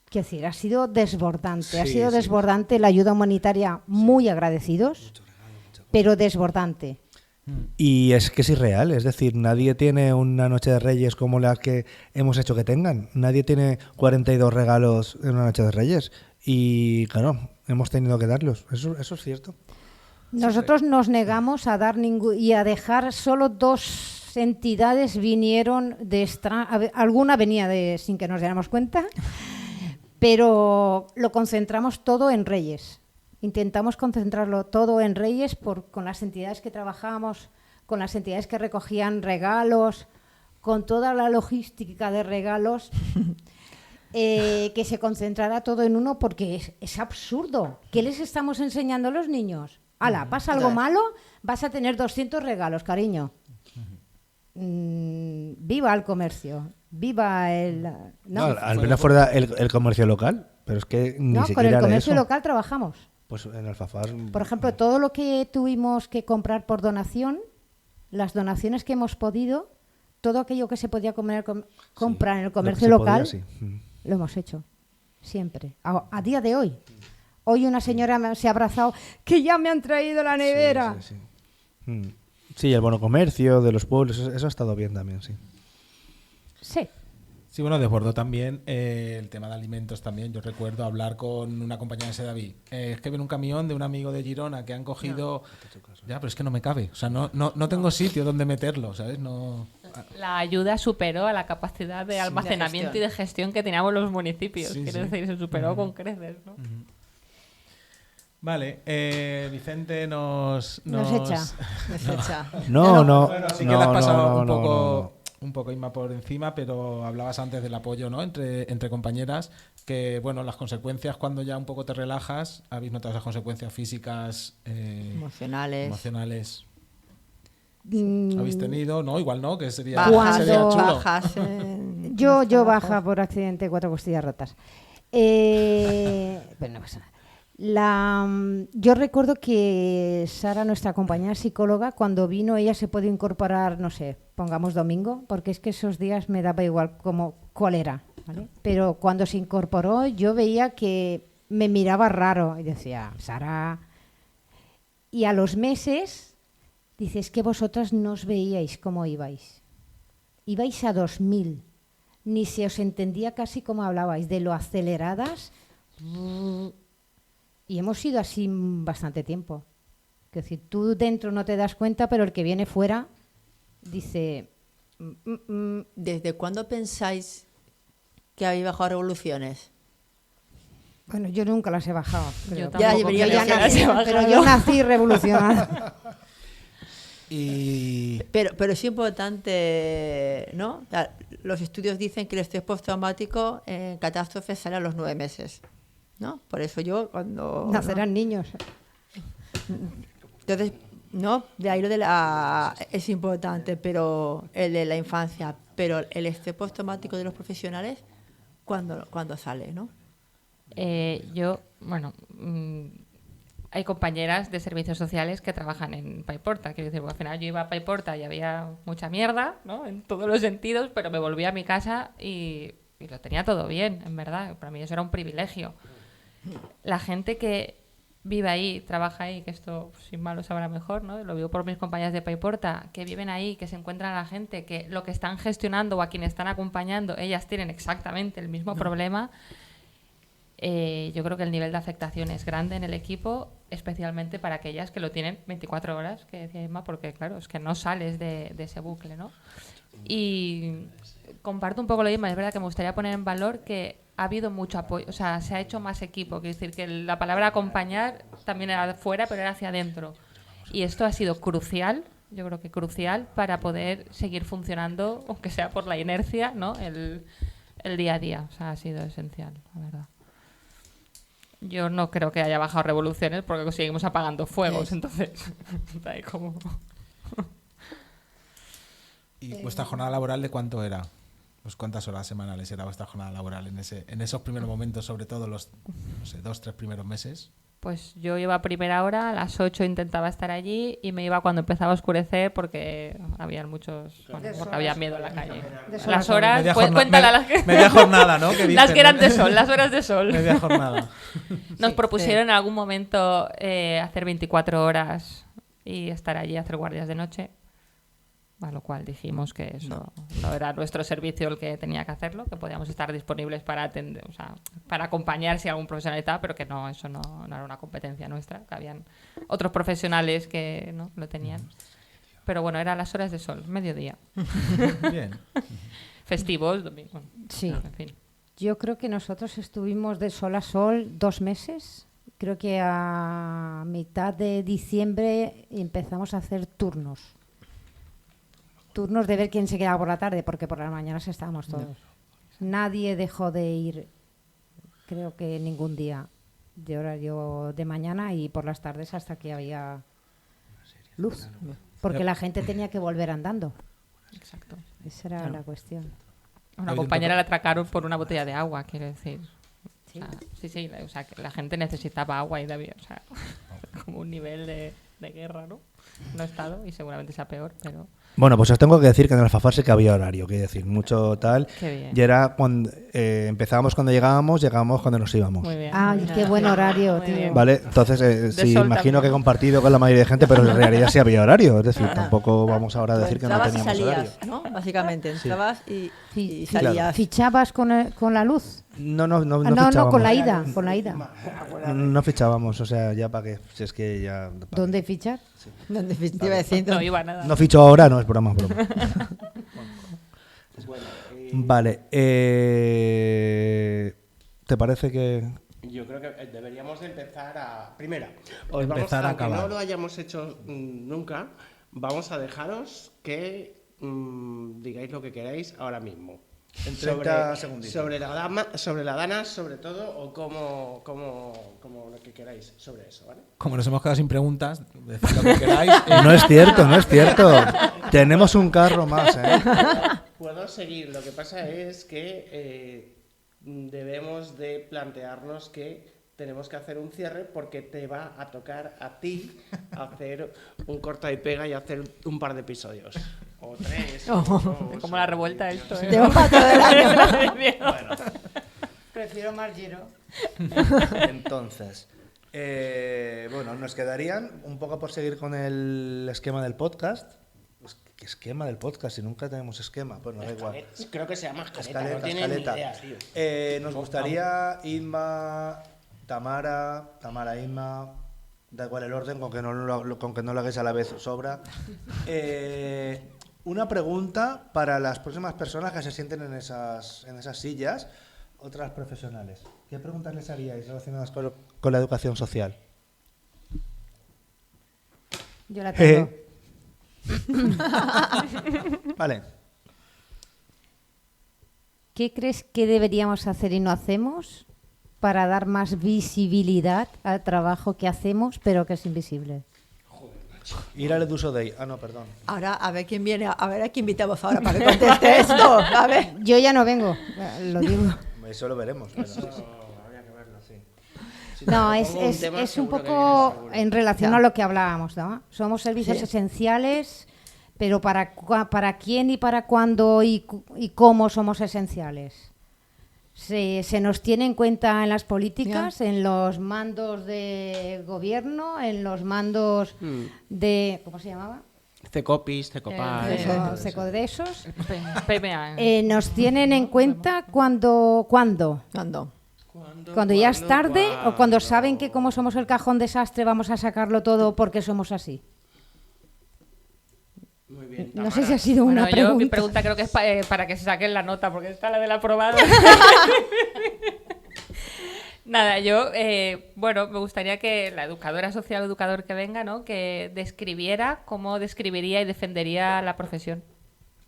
Quiero decir, ha sido desbordante, ha Sí, sido sí. desbordante la ayuda humanitaria, muy agradecidos, pero desbordante. Y es que es irreal, es decir, nadie tiene una noche de Reyes como la que hemos hecho que tengan. Nadie tiene 42 regalos en una noche de Reyes. Y claro, hemos tenido que darlos. Eso es cierto. Nosotros nos negamos a dar y a dejar solo 2 entidades vinieron alguna venía sin que nos diéramos cuenta, pero lo concentramos todo en Reyes. Intentamos concentrarlo todo en Reyes con las entidades que trabajábamos, con las entidades que recogían regalos, con toda la logística de regalos, que se concentrara todo en uno, porque es absurdo. ¿Qué les estamos enseñando a los niños? ¡Hala, pasa algo malo, vas a tener 200 regalos, cariño! Viva el comercio, viva el... No, al menos fuera el comercio local, pero es que ni No, siquiera con el era comercio eso. local trabajamos. Pues en Alfafar... Por ejemplo, todo lo que tuvimos que comprar por donación, las donaciones que hemos podido, todo aquello que se podía comprar en el comercio lo que se local, podía, sí. lo hemos hecho, siempre. A día de hoy. Hoy una señora se ha abrazado, que ya me han traído la nevera. Sí, sí, sí. Sí, el bono comercio de los pueblos, eso ha estado bien también, sí. Sí. Sí, bueno, desbordó también el tema de alimentos también. Yo recuerdo hablar con una compañera de Sedaví. Es que viene un camión de un amigo de Girona que han cogido... Ya, pero es que no me cabe. O sea, no tengo sitio donde meterlo, ¿sabes? No... La ayuda superó a la capacidad de almacenamiento y de gestión que teníamos los municipios. Sí, Quiero sí. decir, se superó con creces, ¿no? Vale, Vicente nos echa. No. Bueno, sí que le has pasado no. un poco Inma por encima, pero hablabas antes del apoyo, ¿no? Entre compañeras, que bueno, las consecuencias cuando ya un poco te relajas, ¿habéis notado esas consecuencias físicas, emocionales? ¿Habéis tenido? No, igual no, que sería chulo. Bajas. Yo baja por accidente 4 costillas rotas. Pero no pasa nada. Yo recuerdo que Sara, nuestra compañera psicóloga, cuando vino, ella se puede incorporar, no sé, pongamos domingo, porque es que esos días me daba igual cuál era, ¿vale? Pero cuando se incorporó yo veía que me miraba raro y decía, Sara... Y a los meses, dices que vosotras no os veíais cómo ibais. Ibais a 2000. Ni se os entendía casi cómo hablabais, de lo aceleradas. Y hemos ido así bastante tiempo. Es decir, tú dentro no te das cuenta, pero el que viene fuera dice... ¿Desde cuándo pensáis que habéis bajado revoluciones? Bueno, yo nunca las he bajado. Yo Pero, Ya tampoco debería creo de que las he bajado. pero yo nací revolucionada. Y Pero es importante, ¿no? O sea, los estudios dicen que el estrés postraumático en catástrofes sale a los 9 meses, ¿no? Por eso yo cuando... Nacerán niños. Entonces, ¿no? De ahí lo de la... Es importante, pero el de la infancia. Pero el estrés postraumático de los profesionales, ¿cuándo sale, no? Hay compañeras de servicios sociales que trabajan en Paiporta. Quiero decir, porque al final yo iba a Paiporta y había mucha mierda, ¿no? En todos los sentidos, pero me volví a mi casa y lo tenía todo bien, en verdad. Para mí eso era un privilegio. La gente que vive ahí, trabaja ahí, que esto sin mal lo sabrá mejor, ¿no? Lo vivo por mis compañeras de Paiporta, que viven ahí, que se encuentran a la gente, que lo que están gestionando o a quienes están acompañando, ellas tienen exactamente el mismo problema. Yo creo que el nivel de afectación es grande en el equipo, especialmente para aquellas que lo tienen 24 horas, que decía Emma, porque claro, es que no sales de ese bucle, ¿no? Y comparto un poco lo mismo, es verdad que me gustaría poner en valor que ha habido mucho apoyo, o sea, se ha hecho más equipo, quiero decir que la palabra acompañar también era de fuera, pero era hacia adentro. Y esto ha sido crucial, yo creo que crucial, para poder seguir funcionando, aunque sea por la inercia, ¿no? El día a día, o sea, ha sido esencial, la verdad. Yo no creo que haya bajado revoluciones porque seguimos apagando fuegos, entonces está ahí como... ¿Y vuestra jornada laboral de cuánto era? Pues ¿cuántas horas semanales era vuestra jornada laboral en esos primeros momentos, sobre todo los, no sé, 2-3 primeros meses? Pues yo iba a primera hora, a las 8 intentaba estar allí y me iba cuando empezaba a oscurecer porque había muchos, bueno, porque había miedo en la calle. Las horas, cuéntala las que... Media jornada, ¿no? Que las dicen, que eran ¿no? de sol, las horas de sol. Media jornada. Nos propusieron en algún momento hacer 24 horas y estar allí a hacer guardias de noche, a lo cual dijimos que eso no era nuestro servicio el que tenía que hacerlo, que podíamos estar disponibles para atender, o sea, para acompañar si algún profesional estaba, pero que no, eso no era una competencia nuestra, que habían otros profesionales que no lo tenían. Pero bueno, eran las horas de sol, mediodía. Bien. Festivos, domingo. Sí. En fin. Yo creo que nosotros estuvimos de sol a sol 2 meses. Creo que a mitad de diciembre empezamos a hacer turnos. Turnos de ver quién se quedaba por la tarde, porque por las mañanas estábamos todos. Nadie dejó de ir, creo que ningún día, de horario de mañana y por las tardes hasta que había luz. Porque la gente tenía que volver andando. Exacto. Esa era la cuestión. A una compañera la atracaron por una botella de agua, quiero decir. Sí, sí, o sea, que la gente necesitaba agua y debía, o sea, como un nivel de guerra, ¿no? No he estado y seguramente sea peor, pero... Bueno, pues os tengo que decir que en el Alfafar sí que había horario, quiero decir, mucho tal. Qué bien. Y era cuando empezábamos cuando llegábamos cuando nos íbamos. Muy bien. Ay, qué buen horario, Muy tío. bien. Vale, entonces sí, sol imagino también. que he compartido con la mayoría de gente, pero en realidad sí había horario. Es decir, tampoco vamos ahora a decir que no Entrabas y teníamos horario. salías, ¿no? Básicamente, entrabas y Sí, salías. ¿Fichabas con la luz? No No, fichábamos. con la ida, con la ida. No fichábamos, o sea, ya para qué. Si es que ya. ¿Dónde fichar? Donde te iba a decir, No iba nada. No ficho ahora, no, es broma, es broma. Vale, ¿te parece que...? Yo creo que deberíamos de empezar a... Primera, Empezar a aunque acabar. no lo hayamos hecho nunca, vamos a dejaros que digáis lo que queráis ahora mismo. En 30 segunditos. Sobre la dana, sobre todo, o como lo que queráis sobre eso, ¿vale? Como nos hemos quedado sin preguntas, decid lo que queráis. No es cierto, no es cierto. Tenemos un carro más, ¿eh? Puedo seguir, lo que pasa es que debemos de plantearnos que tenemos que hacer un cierre porque te va a tocar a ti hacer un corta y pega y hacer un par de episodios. O 3. Como la revuelta esto, ¿eh? Te va para todo el año. Bueno, Prefiero más giro. Entonces, bueno, nos quedarían un poco por seguir con el esquema del podcast. Pues, ¿qué esquema del podcast? Si nunca tenemos esquema, pues no da igual. Creo que se llama escaleta, no Escaleta, tienen ni escaleta. idea, tío. Nos gustaría Inma, Tamara, Inma, da igual el orden, con que no lo hagáis a la vez sobra. Una pregunta para las próximas personas que se sienten en esas sillas, otras profesionales. ¿Qué preguntas les haríais relacionadas con la educación social? Yo la tengo. Vale. ¿Qué crees que deberíamos hacer y no hacemos para dar más visibilidad al trabajo que hacemos, pero que es invisible? Ir al Eduso Day. Ah, no, perdón. Ahora, a ver quién viene, a ver a quién invitamos ahora para que conteste esto. A ver. Yo ya no vengo, lo digo. Eso lo veremos. Pero... Habría que verlo, sí. No, te es pongo un tema, un seguro que poco viene, seguro. en relación Ya. a lo que hablábamos, ¿no? Somos servicios Sí. esenciales, pero ¿para quién y para cuándo y cómo somos esenciales? Se nos tiene en cuenta en las políticas, en los mandos de gobierno, en los mandos de... ¿Cómo se llamaba? Cecopis, Cecopas. Secodresos. PMA. Nos tienen en cuenta cuando Ando. ya es tarde o cuando saben que como somos el cajón desastre vamos a sacarlo todo porque somos así. Muy bien. No sé si ha sido una Bueno, pregunta. mi pregunta creo que es para que se saquen la nota, porque está la del aprobado. Nada, yo, bueno, me gustaría que la educadora social o educador que venga, ¿no? Que describiera cómo describiría y defendería la profesión.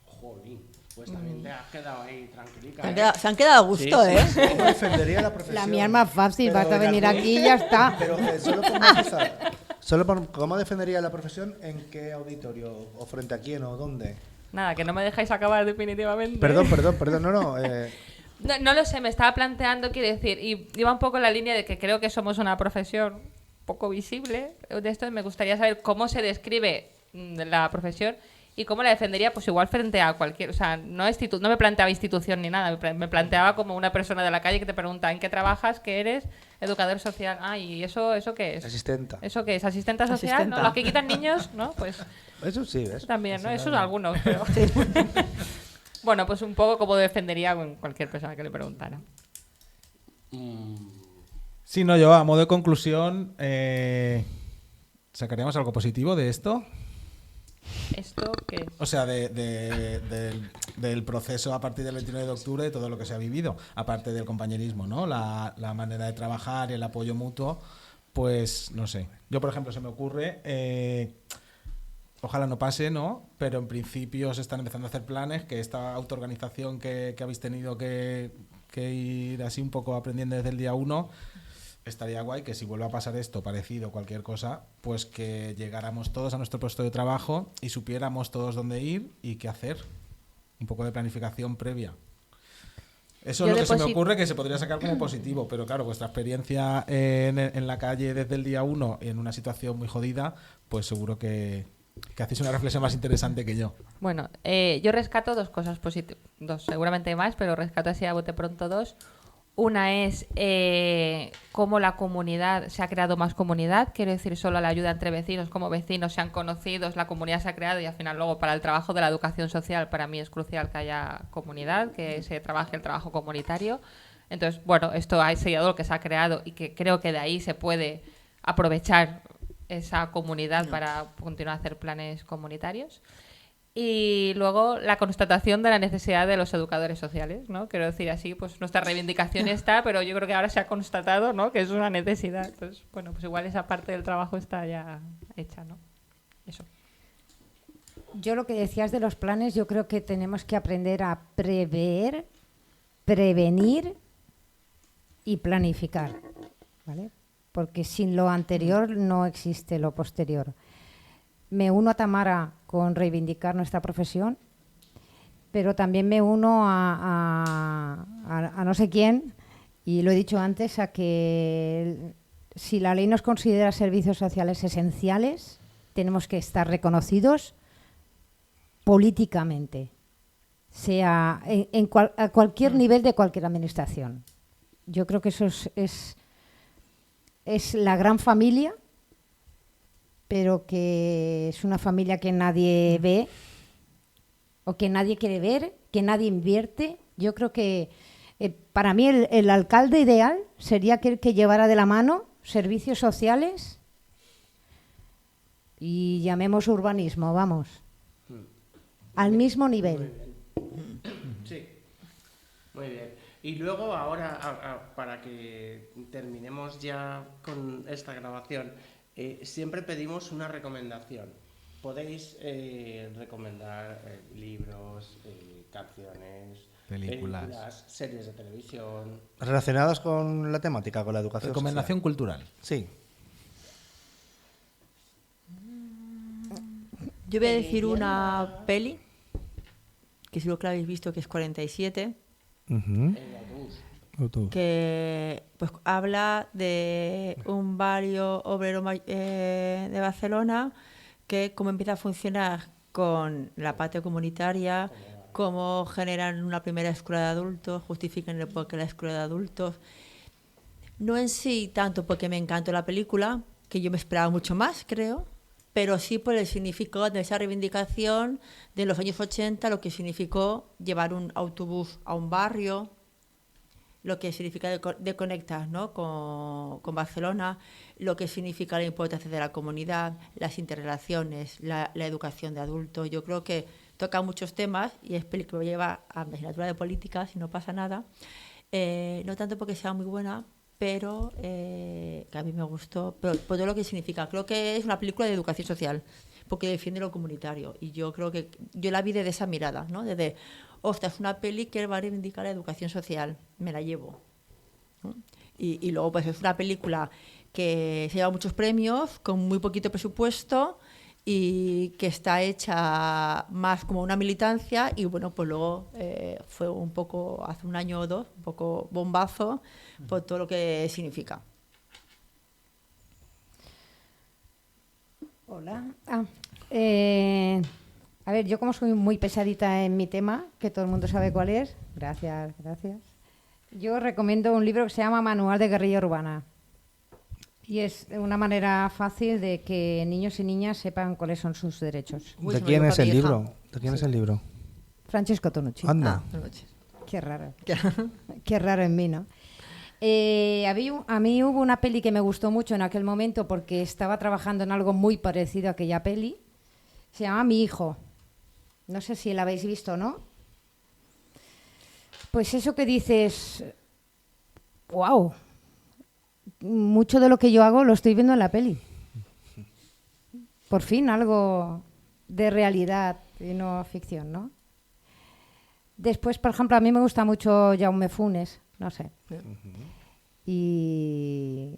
Jolín, pues también te has quedado ahí tranquilica. Se han quedado a gusto, Sí, ¿eh? sí, ¿Cómo defendería la profesión? La mía es más fácil, Pero vas a en venir algún- aquí y ya está. Pero solo por matizar. ¿Cómo defendería la profesión? ¿En qué auditorio? ¿O frente a quién? ¿O dónde? Nada, que no me dejáis acabar definitivamente. Perdón. No. No lo sé, me estaba planteando, quiero decir, y iba un poco en la línea de que creo que somos una profesión poco visible de esto, y me gustaría saber cómo se describe la profesión y cómo la defendería, pues igual frente a cualquier, o sea, no me planteaba institución ni nada, me planteaba como una persona de la calle que te pregunta ¿en qué trabajas? ¿Qué eres? Educador social. Ah, ¿y eso qué es? Asistenta. ¿Eso qué es? ¿Asistenta social? Asistenta. ¿No? ¿Los que quitan niños? ¿No? Pues Eso sí, ¿ves? eso también, ¿no? Eso Eso es algunos, pero... Bueno, pues un poco como defendería con cualquier persona que le preguntara. Sí, no, yo a modo de conclusión, ¿sacaríamos algo positivo de esto? ¿Esto qué es? O sea, del proceso a partir del 29 de octubre, de todo lo que se ha vivido, aparte del compañerismo, ¿no? La manera de trabajar y el apoyo mutuo, pues no sé. Yo, por ejemplo, se me ocurre, ojalá no pase, ¿no? Pero en principio se están empezando a hacer planes, que esta autoorganización que habéis tenido que ir así un poco aprendiendo desde el día 1, estaría guay que si vuelve a pasar esto, parecido, cualquier cosa, pues que llegáramos todos a nuestro puesto de trabajo y supiéramos todos dónde ir y qué hacer. Un poco de planificación previa. Eso Yo es lo de que se me posi- ocurre que se podría sacar como positivo, pero claro, vuestra experiencia en la calle desde el día 1 y en una situación muy jodida, pues seguro que hacéis una reflexión más interesante que yo. Bueno, yo rescato dos cosas positivas, seguramente hay más, pero rescato así a bote pronto dos. Una es cómo la comunidad, se ha creado más comunidad, quiero decir, solo la ayuda entre vecinos, como vecinos se han conocido, la comunidad se ha creado y al final luego para el trabajo de la educación social para mí es crucial que haya comunidad, que se trabaje el trabajo comunitario. Entonces, bueno, esto ha sellado lo que se ha creado y que creo que de ahí se puede aprovechar esa comunidad para continuar a hacer planes comunitarios. Y luego la constatación de la necesidad de los educadores sociales, ¿no? Quiero decir así, pues nuestra reivindicación está, pero yo creo que ahora se ha constatado, ¿no? Que es una necesidad. Entonces, bueno, pues igual esa parte del trabajo está ya hecha, ¿no? Eso. Yo lo que decías de los planes, yo creo que tenemos que aprender a prever, prevenir y planificar, ¿vale? Porque sin lo anterior no existe lo posterior. Me uno a Tamara con reivindicar nuestra profesión, pero también me uno a no sé quién, y lo he dicho antes, a que si la ley nos considera servicios sociales esenciales, tenemos que estar reconocidos políticamente, sea a cualquier nivel de cualquier administración. Yo creo que eso es la gran familia, pero que es una familia que nadie ve o que nadie quiere ver, que nadie invierte. Yo creo que para mí el alcalde ideal sería aquel que llevara de la mano servicios sociales y llamemos urbanismo, vamos, al mismo nivel. Sí, muy bien. Y luego ahora, para que terminemos ya con esta grabación, siempre pedimos una recomendación. Podéis recomendar libros, canciones, películas, series de televisión. Relacionadas con la temática, con la educación Recomendación social. cultural. Sí. Yo voy a decir una peli, que seguro que la habéis visto, que es 47, que pues habla de un barrio obrero de Barcelona, que cómo empieza a funcionar con la patria comunitaria, cómo generan una primera escuela de adultos, justifican el porqué la escuela de adultos. No en sí tanto porque me encantó la película, que yo me esperaba mucho más, creo, pero sí por el significado de esa reivindicación de los años 80, lo que significó llevar un autobús a un barrio, lo que significa de conectar, ¿no?, con Barcelona, lo que significa la importancia de la comunidad, las interrelaciones, la educación de adultos. Yo creo que toca muchos temas y es película que lleva a la asignatura de política, si no pasa nada. No tanto porque sea muy buena, pero que a mí me gustó, pero por todo lo que significa. Creo que es una película de educación social, porque defiende lo comunitario. Y yo creo que yo la vi desde esa mirada, ¿no? Desde, ostras, es una peli que va a reivindicar la educación social, me la llevo, ¿no? Y luego pues es una película que se lleva muchos premios, con muy poquito presupuesto y que está hecha más como una militancia. Y bueno, pues luego fue un poco, hace un año o dos, un poco bombazo por todo lo que significa. Hola. A ver, yo como soy muy pesadita en mi tema, que todo el mundo sabe cuál es, gracias. Yo recomiendo un libro que se llama Manual de Guerrilla Urbana. Y es una manera fácil de que niños y niñas sepan cuáles son sus derechos. ¿De quién es el libro? ¿De quién es el libro? Francesco Tonucci. Anda. Qué raro. Qué raro en mí, ¿no? A mí hubo una peli que me gustó mucho en aquel momento porque estaba trabajando en algo muy parecido a aquella peli. Se llama Mi hijo. No sé si la habéis visto o no. Pues eso que dices, wow, mucho de lo que yo hago lo estoy viendo en la peli. Por fin algo de realidad y no ficción, ¿no? Después, por ejemplo, a mí me gusta mucho Jaume Funes, no sé. Y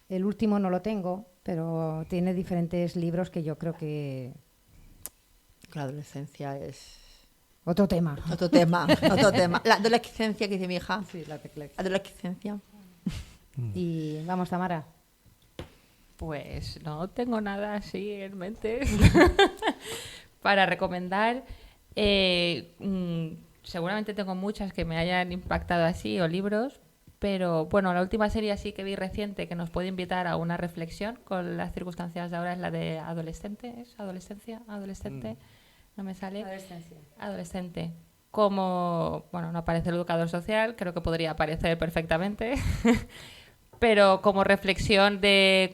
el último no lo tengo, pero tiene diferentes libros que yo creo que... La adolescencia es... Otro tema. Otro tema. La adolescencia que dice mi hija. Sí, la tecla. Adolescencia. Y vamos, Tamara. Pues no tengo nada así en mente para recomendar. Seguramente tengo muchas que me hayan impactado así o libros, pero bueno, la última serie así que vi reciente que nos puede invitar a una reflexión con las circunstancias de ahora es la de Adolescente. ¿Es adolescencia? ¿Adolescente? No me sale. Adolescente. Como, bueno, no aparece el educador social, creo que podría aparecer perfectamente, pero como reflexión de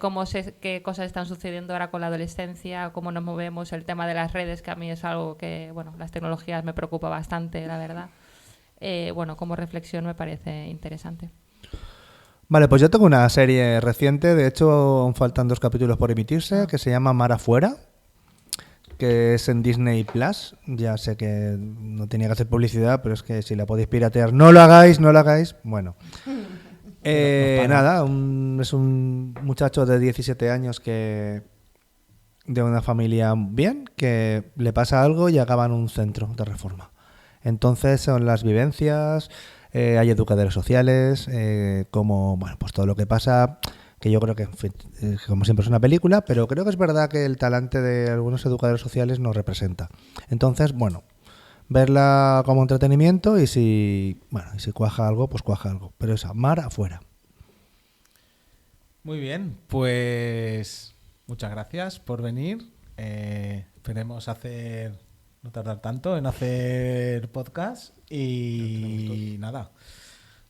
qué cosas están sucediendo ahora con la adolescencia, cómo nos movemos, el tema de las redes, que a mí es algo que, bueno, las tecnologías me preocupa bastante, la verdad. Bueno, como reflexión me parece interesante. Vale, pues yo tengo una serie reciente, de hecho aún faltan 2 capítulos por emitirse, que se llama Mar Afuera, que es en Disney Plus. Ya sé que no tenía que hacer publicidad, pero es que si la podéis piratear, no lo hagáis. Bueno. Nada, es un muchacho de 17 años que de una familia bien, que le pasa algo y acaba en un centro de reforma. Entonces son las vivencias, hay educadores sociales, como, bueno, pues todo lo que pasa, que yo creo que, en fin, como siempre es una película, pero creo que es verdad que el talante de algunos educadores sociales nos representa. Entonces, bueno, verla como entretenimiento y si cuaja algo, pues cuaja algo. Pero esa, mar afuera. Muy bien, pues muchas gracias por venir. Esperemos no tardar tanto en hacer podcast y nada,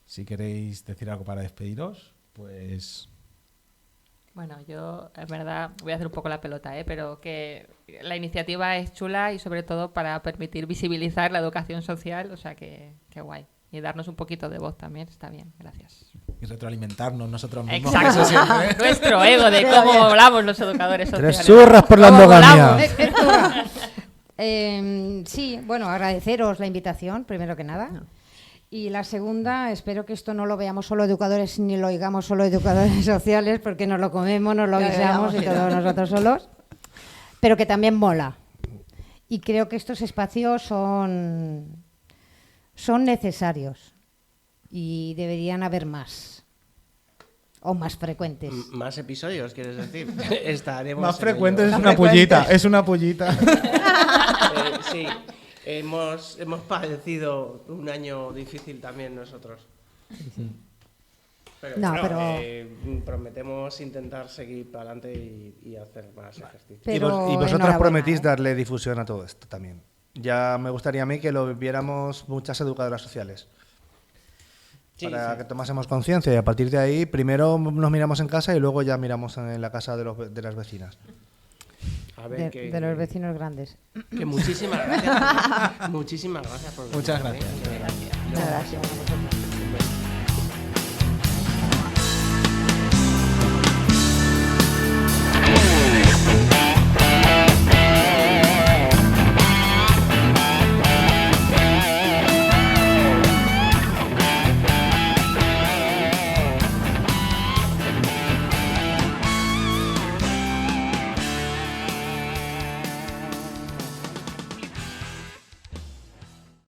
si queréis decir algo para despediros, pues... Bueno, yo, en verdad, voy a hacer un poco la pelota, pero que la iniciativa es chula y sobre todo para permitir visibilizar la educación social, o sea que guay. Y darnos un poquito de voz también, está bien, gracias. Y retroalimentarnos nosotros mismos. Exacto, Eso siempre. nuestro ego de cómo hablamos los educadores sociales. 3 zurras por la ¿Cómo endogamia. volamos? Sí, bueno, agradeceros la invitación, primero que nada. Y la segunda, espero que esto no lo veamos solo educadores ni lo oigamos solo educadores sociales, porque nos lo comemos, nos lo guisamos y todos nosotros solos, pero que también mola. Y creo que estos espacios son necesarios y deberían haber más. O más frecuentes. Más episodios, quieres decir. Estaremos Más en frecuentes ello. es una pollita, es una pollita. Sí, hemos padecido un año difícil también nosotros. Pero, No, bueno, pero- prometemos intentar seguir para adelante y hacer más ejercicios. Pero Y vosotros enhorabuena, prometís ¿eh? darle difusión a todo esto también. Ya me gustaría a mí que lo viéramos muchas educadoras sociales. Sí, Para sí. que tomásemos conciencia y a partir de ahí primero nos miramos en casa y luego ya miramos en la casa de las vecinas. A ver, De los vecinos grandes. que muchísimas gracias. Muchísimas gracias por venir. Muchas gracias. Gracias. Gracias a vosotros.